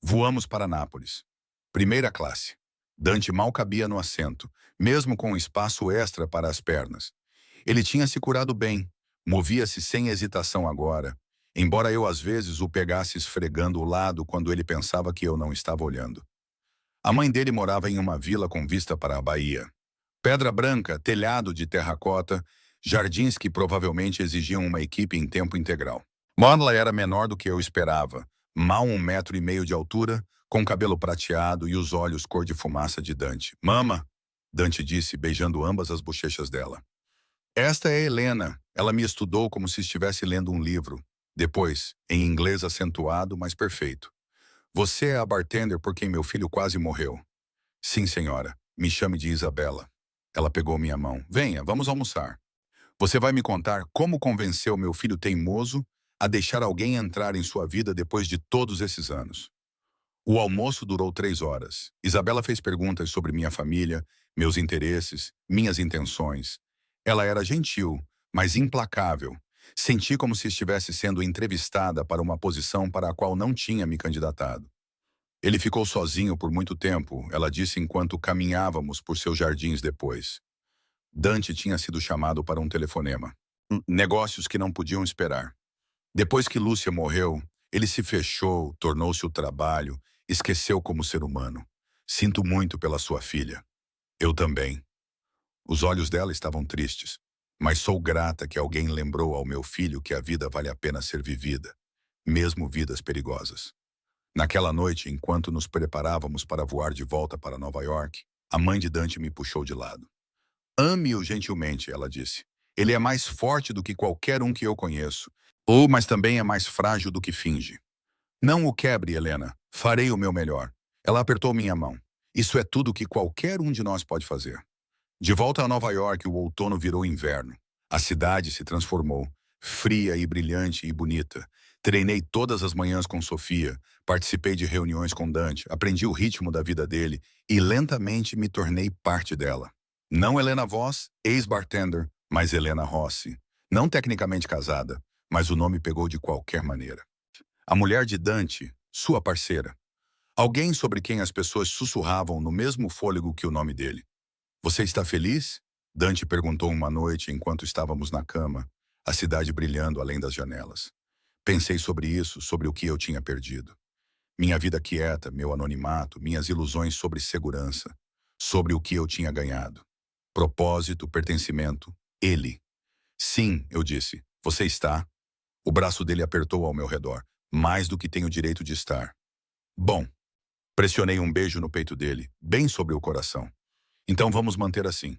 Voamos para Nápoles. Primeira classe. Dante mal cabia no assento, mesmo com espaço extra para as pernas. Ele tinha se curado bem, movia-se sem hesitação agora, embora eu às vezes o pegasse esfregando o lado quando ele pensava que eu não estava olhando. A mãe dele morava em uma vila com vista para a Bahia. Pedra branca, telhado de terracota, jardins que provavelmente exigiam uma equipe em tempo integral. Marla era menor do que eu esperava, mal 1,5 metros de altura, com cabelo prateado e os olhos cor de fumaça de Dante. Mama, Dante disse, beijando ambas as bochechas dela. Esta é Helena. Ela me estudou como se estivesse lendo um livro. Depois, em inglês acentuado, mas perfeito. Você é a bartender por quem meu filho quase morreu. Sim, senhora. Me chame de Isabela. Ela pegou minha mão. Venha, vamos almoçar. Você vai me contar como convenceu meu filho teimoso a deixar alguém entrar em sua vida depois de todos esses anos. O almoço durou 3 horas. Isabela fez perguntas sobre minha família, meus interesses, minhas intenções. Ela era gentil, mas implacável. Senti como se estivesse sendo entrevistada para uma posição para a qual não tinha me candidatado. Ele ficou sozinho por muito tempo, ela disse enquanto caminhávamos por seus jardins depois. Dante tinha sido chamado para um telefonema. Negócios que não podiam esperar. Depois que Lúcia morreu, ele se fechou, tornou-se o trabalho, esqueceu como ser humano. Sinto muito pela sua filha. Eu também. Os olhos dela estavam tristes, mas sou grata que alguém lembrou ao meu filho que a vida vale a pena ser vivida, mesmo vidas perigosas. Naquela noite, enquanto nos preparávamos para voar de volta para Nova York, a mãe de Dante me puxou de lado. Ame-o gentilmente, ela disse. Ele é mais forte do que qualquer um que eu conheço, mas também é mais frágil do que finge. Não o quebre, Helena. Farei o meu melhor. Ela apertou minha mão. Isso é tudo que qualquer um de nós pode fazer. De volta a Nova York, o outono virou inverno. A cidade se transformou, fria e brilhante e bonita. Treinei todas as manhãs com Sofia, participei de reuniões com Dante, aprendi o ritmo da vida dele e lentamente me tornei parte dela. Não Helena Voss, ex-bartender, mas Helena Rossi. Não tecnicamente casada, mas o nome pegou de qualquer maneira. A mulher de Dante, sua parceira. Alguém sobre quem as pessoas sussurravam no mesmo fôlego que o nome dele. Você está feliz? Dante perguntou uma noite enquanto estávamos na cama, a cidade brilhando além das janelas. Pensei sobre isso, sobre o que eu tinha perdido. Minha vida quieta, meu anonimato, minhas ilusões sobre segurança, sobre o que eu tinha ganhado. Propósito, pertencimento, ele. Sim, eu disse. Você está? O braço dele apertou ao meu redor, mais do que tenho direito de estar. Bom, pressionei um beijo no peito dele, bem sobre o coração. Então vamos manter assim.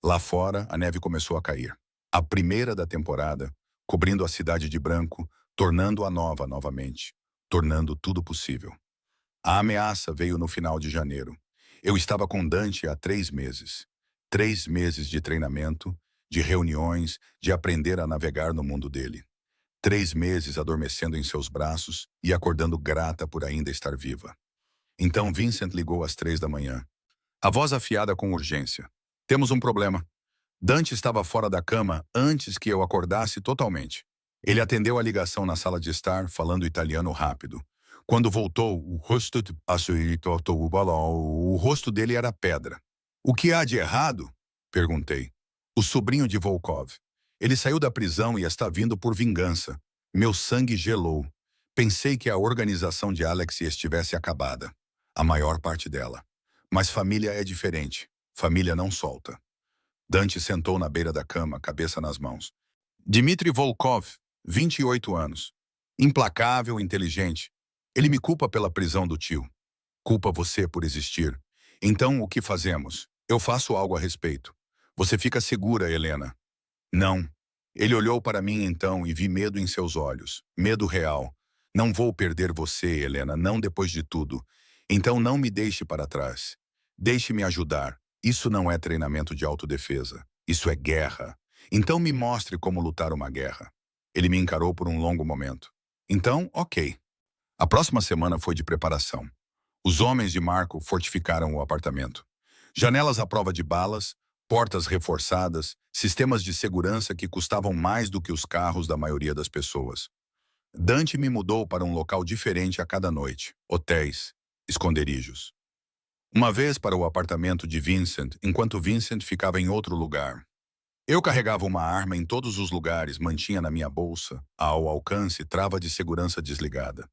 Lá fora, a neve começou a cair. A primeira da temporada, cobrindo a cidade de branco, tornando-a nova novamente, tornando tudo possível. A ameaça veio no final de janeiro. Eu estava com Dante há 3 meses. 3 meses de treinamento, de reuniões, de aprender a navegar no mundo dele. 3 meses adormecendo em seus braços e acordando grata por ainda estar viva. Então Vincent ligou às 3 da manhã. A voz afiada com urgência. Temos um problema. Dante estava fora da cama antes que eu acordasse totalmente. Ele atendeu a ligação na sala de estar, falando italiano rápido. Quando voltou, o rosto dele era pedra. O que há de errado? Perguntei. O sobrinho de Volkov. Ele saiu da prisão e está vindo por vingança. Meu sangue gelou. Pensei que a organização de Alex estivesse acabada. A maior parte dela. Mas família é diferente. Família não solta. Dante sentou na beira da cama, cabeça nas mãos. Dmitry Volkov, 28 anos. Implacável, inteligente. Ele me culpa pela prisão do tio. Culpa você por existir. Então, o que fazemos? Eu faço algo a respeito. Você fica segura, Helena. Não. Ele olhou para mim então e vi medo em seus olhos. Medo real. Não vou perder você, Helena, não depois de tudo. Então não me deixe para trás. Deixe-me ajudar. Isso não é treinamento de autodefesa. Isso é guerra. Então me mostre como lutar uma guerra. Ele me encarou por um longo momento. Então, ok. A próxima semana foi de preparação. Os homens de Marco fortificaram o apartamento. Janelas à prova de balas, portas reforçadas, sistemas de segurança que custavam mais do que os carros da maioria das pessoas. Dante me mudou para um local diferente a cada noite. Hotéis, esconderijos. Uma vez para o apartamento de Vincent, enquanto Vincent ficava em outro lugar. Eu carregava uma arma em todos os lugares, mantinha na minha bolsa, ao alcance, trava de segurança desligada.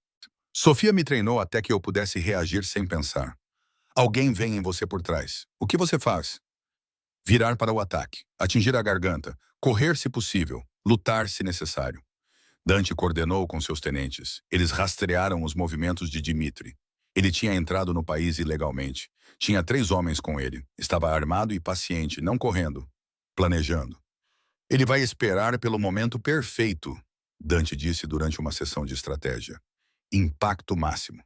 Sofia me treinou até que eu pudesse reagir sem pensar. Alguém vem em você por trás. O que você faz? Virar para o ataque, atingir a garganta, correr se possível, lutar se necessário. Dante coordenou com seus tenentes. Eles rastrearam os movimentos de Dmitry. Ele tinha entrado no país ilegalmente. Tinha 3 homens com ele. Estava armado e paciente, não correndo, planejando. Ele vai esperar pelo momento perfeito, Dante disse durante uma sessão de estratégia. Impacto máximo.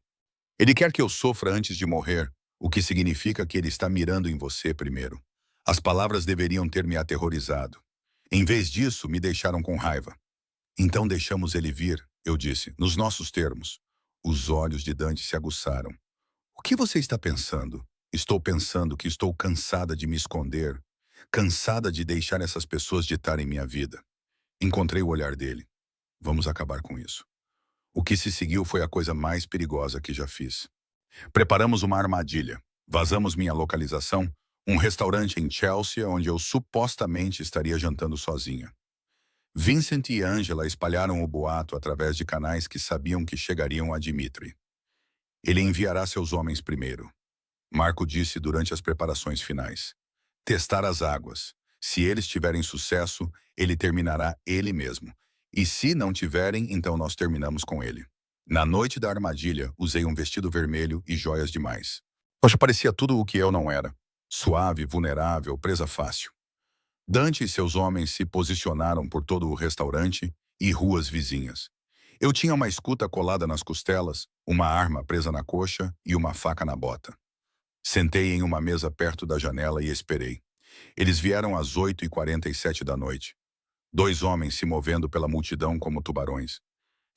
Ele quer que eu sofra antes de morrer, o que significa que ele está mirando em você primeiro. As palavras deveriam ter me aterrorizado. Em vez disso, me deixaram com raiva. Então deixamos ele vir, eu disse, nos nossos termos. Os olhos de Dante se aguçaram. O que você está pensando? Estou pensando que estou cansada de me esconder, cansada de deixar essas pessoas ditarem minha vida. Encontrei o olhar dele. Vamos acabar com isso. O que se seguiu foi a coisa mais perigosa que já fiz. Preparamos uma armadilha. Vazamos minha localização, um restaurante em Chelsea onde eu supostamente estaria jantando sozinha. Vincent e Angela espalharam o boato através de canais que sabiam que chegariam a Dmitry. Ele enviará seus homens primeiro. Marco disse durante as preparações finais. Testar as águas. Se eles tiverem sucesso, ele terminará ele mesmo. E se não tiverem, então nós terminamos com ele. Na noite da armadilha, usei um vestido vermelho e joias demais. Poxa, parecia tudo o que eu não era. Suave, vulnerável, presa fácil. Dante e seus homens se posicionaram por todo o restaurante e ruas vizinhas. Eu tinha uma escuta colada nas costelas, uma arma presa na coxa e uma faca na bota. Sentei em uma mesa perto da janela e esperei. Eles vieram às 8h47 da noite. 2 homens se movendo pela multidão como tubarões.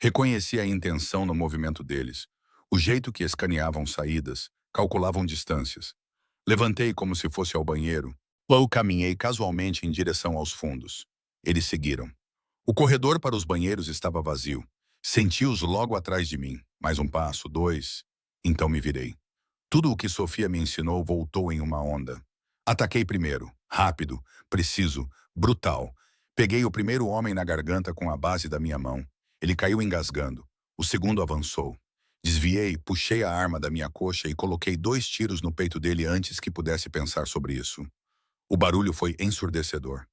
Reconheci a intenção no movimento deles, o jeito que escaneavam saídas, calculavam distâncias. Levantei como se fosse ao banheiro, ou caminhei casualmente em direção aos fundos. Eles seguiram. O corredor para os banheiros estava vazio. Senti-os logo atrás de mim. Mais um passo, 2. Então me virei. Tudo o que Sofia me ensinou voltou em uma onda. Ataquei primeiro, rápido, preciso, brutal. Peguei o primeiro homem na garganta com a base da minha mão. Ele caiu engasgando. O segundo avançou. Desviei, puxei a arma da minha coxa e coloquei 2 tiros no peito dele antes que pudesse pensar sobre isso. O barulho foi ensurdecedor.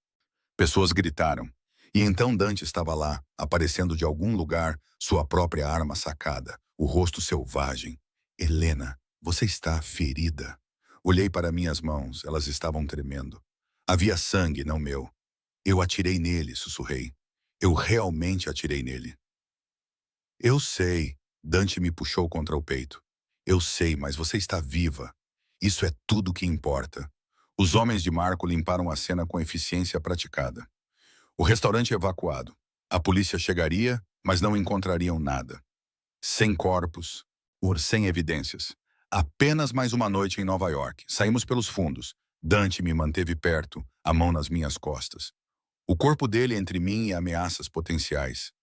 Pessoas gritaram. E então Dante estava lá, aparecendo de algum lugar, sua própria arma sacada, o rosto selvagem. Helena, você está ferida. Olhei para minhas mãos, elas estavam tremendo. Havia sangue, não meu. Eu atirei nele, sussurrei. Eu realmente atirei nele. Eu sei. Dante me puxou contra o peito. Eu sei, mas você está viva. Isso é tudo que importa. Os homens de Marco limparam a cena com eficiência praticada. O restaurante evacuado. A polícia chegaria, mas não encontrariam nada. Sem corpos, ou sem evidências. Apenas mais uma noite em Nova York. Saímos pelos fundos. Dante me manteve perto, a mão nas minhas costas. O corpo dele entre mim e ameaças potenciais.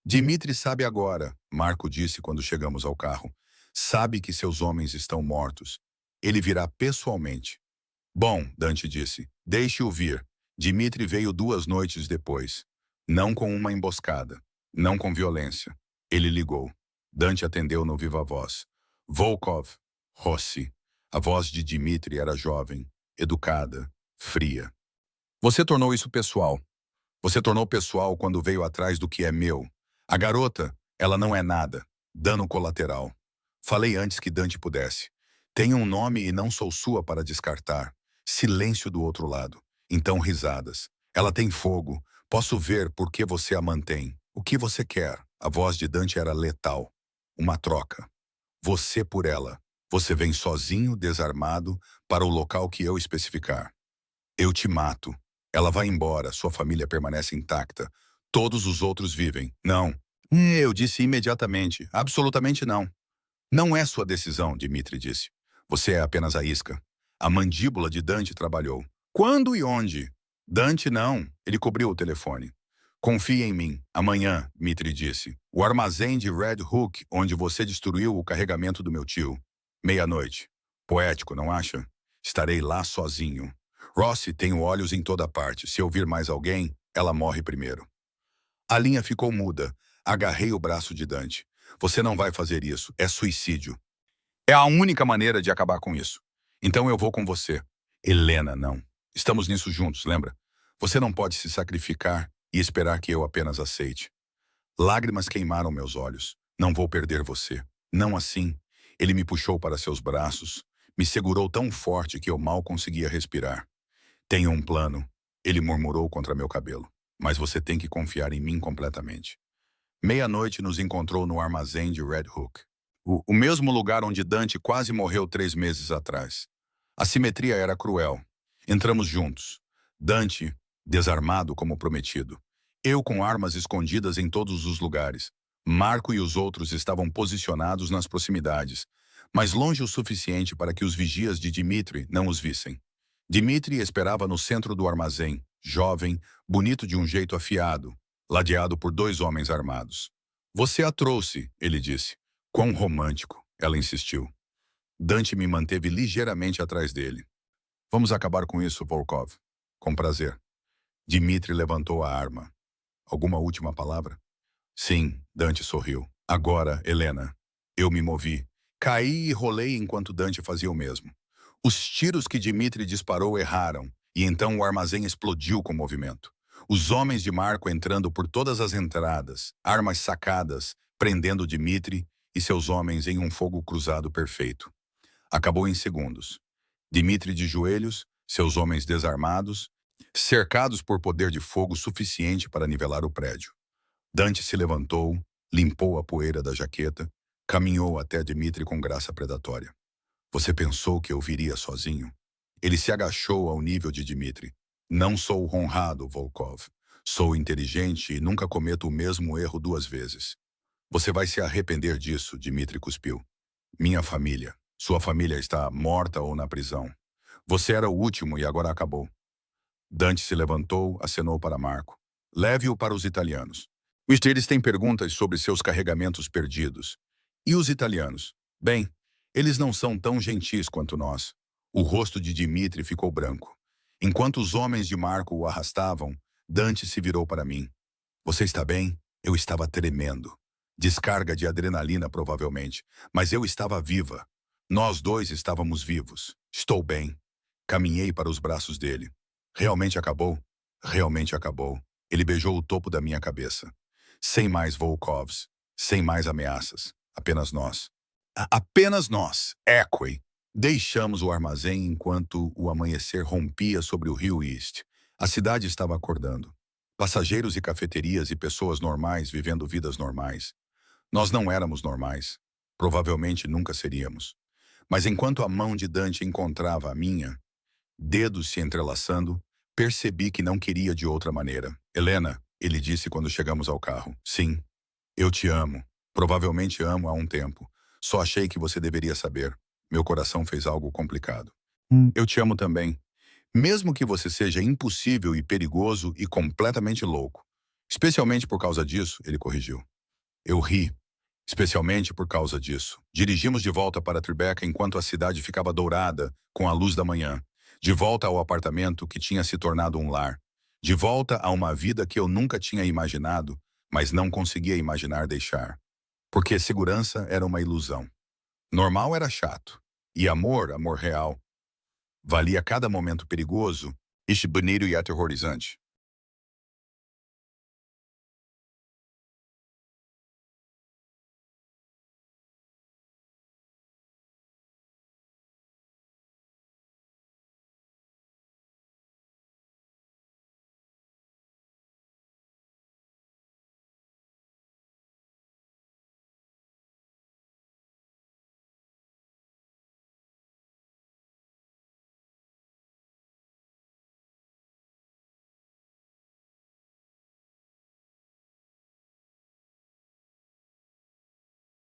Dimitri sabe agora, Marco disse quando chegamos ao carro. Sabe que seus homens estão mortos. Ele virá pessoalmente. Bom, Dante disse, deixe-o vir. Dimitri veio 2 noites depois. Não com uma emboscada. Não com violência. Ele ligou. Dante atendeu no viva voz. Volkov, Rossi. A voz de Dimitri era jovem, educada, fria. Você tornou isso pessoal. Você tornou pessoal quando veio atrás do que é meu. A garota, ela não é nada. Dano colateral. Falei antes que Dante pudesse. Tenho um nome e não sou sua para descartar. Silêncio do outro lado. Então risadas. Ela tem fogo. Posso ver por que você a mantém. O que você quer? A voz de Dante era letal. Uma troca. Você por ela. Você vem sozinho, desarmado, para o local que eu especificar. Eu te mato. Ela vai embora, sua família permanece intacta. Todos os outros vivem. Não. Eu disse imediatamente. Absolutamente não. Não é sua decisão, Dimitri disse. Você é apenas a isca. A mandíbula de Dante trabalhou. Quando e onde? Dante não. Ele cobriu o telefone. Confie em mim. Amanhã, Dimitri disse. O armazém de Red Hook, onde você destruiu o carregamento do meu tio. 00:30. Poético, não acha? Estarei lá sozinho. Rossi tem olhos em toda parte. Se eu vir mais alguém, ela morre primeiro. A linha ficou muda. Agarrei o braço de Dante. Você não vai fazer isso. É suicídio. É a única maneira de acabar com isso. Então eu vou com você. Helena, não. Estamos nisso juntos, lembra? Você não pode se sacrificar e esperar que eu apenas aceite. Lágrimas queimaram meus olhos. Não vou perder você. Não assim. Ele me puxou para seus braços. Me segurou tão forte que eu mal conseguia respirar. Tenho um plano. Ele murmurou contra meu cabelo. Mas você tem que confiar em mim completamente. 00:30 nos encontrou no armazém de Red Hook. O mesmo lugar onde Dante quase morreu 3 meses atrás. A simetria era cruel. Entramos juntos. Dante, desarmado como prometido. Eu com armas escondidas em todos os lugares. Marco e os outros estavam posicionados nas proximidades, mas longe o suficiente para que os vigias de Dimitri não os vissem. Dimitri esperava no centro do armazém, jovem, bonito de um jeito afiado, ladeado por 2 homens armados. Você a trouxe, ele disse. Quão romântico, ela insistiu. Dante me manteve ligeiramente atrás dele. Vamos acabar com isso, Volkov. Com prazer. Dimitri levantou a arma. Alguma última palavra? Sim, Dante sorriu. Agora, Helena. Eu me movi. Caí e rolei enquanto Dante fazia o mesmo. Os tiros que Dimitri disparou erraram, e então o armazém explodiu com o movimento. Os homens de Marco entrando por todas as entradas, armas sacadas, prendendo Dimitri e seus homens em um fogo cruzado perfeito. Acabou em segundos. Dimitri de joelhos, seus homens desarmados, cercados por poder de fogo suficiente para nivelar o prédio. Dante se levantou, limpou a poeira da jaqueta, caminhou até Dimitri com graça predatória. Você pensou que eu viria sozinho? Ele se agachou ao nível de Dimitri. Não sou honrado, Volkov. Sou inteligente e nunca cometo o mesmo erro 2 vezes. Você vai se arrepender disso, Dimitri cuspiu. Minha família. Sua família está morta ou na prisão. Você era o último e agora acabou. Dante se levantou, acenou para Marco. Leve-o para os italianos. Eles têm perguntas sobre seus carregamentos perdidos. E os italianos? Bem, eles não são tão gentis quanto nós. O rosto de Dimitri ficou branco. Enquanto os homens de Marco o arrastavam, Dante se virou para mim. Você está bem? Eu estava tremendo. Descarga de adrenalina, provavelmente. Mas eu estava viva. Nós 2 estávamos vivos. Estou bem. Caminhei para os braços dele. Realmente acabou? Realmente acabou. Ele beijou o topo da minha cabeça. Sem mais Volkovs. Sem mais ameaças. Apenas nós. Apenas nós. Equi. Deixamos o armazém enquanto o amanhecer rompia sobre o rio East. A cidade estava acordando. Passageiros e cafeterias e pessoas normais vivendo vidas normais. Nós não éramos normais. Provavelmente nunca seríamos. Mas enquanto a mão de Dante encontrava a minha, dedos se entrelaçando, percebi que não queria de outra maneira. Helena, ele disse quando chegamos ao carro. Sim, eu te amo. Provavelmente amo há um tempo. Só achei que você deveria saber. Meu coração fez algo complicado. Eu te amo também. Mesmo que você seja impossível e perigoso e completamente louco. Especialmente por causa disso, ele corrigiu. Eu ri. Especialmente por causa disso. Dirigimos de volta para Tribeca enquanto a cidade ficava dourada com a luz da manhã. De volta ao apartamento que tinha se tornado um lar. De volta a uma vida que eu nunca tinha imaginado, mas não conseguia imaginar deixar. Porque segurança era uma ilusão. Normal era chato. E amor, amor real, valia cada momento perigoso, bonito e aterrorizante.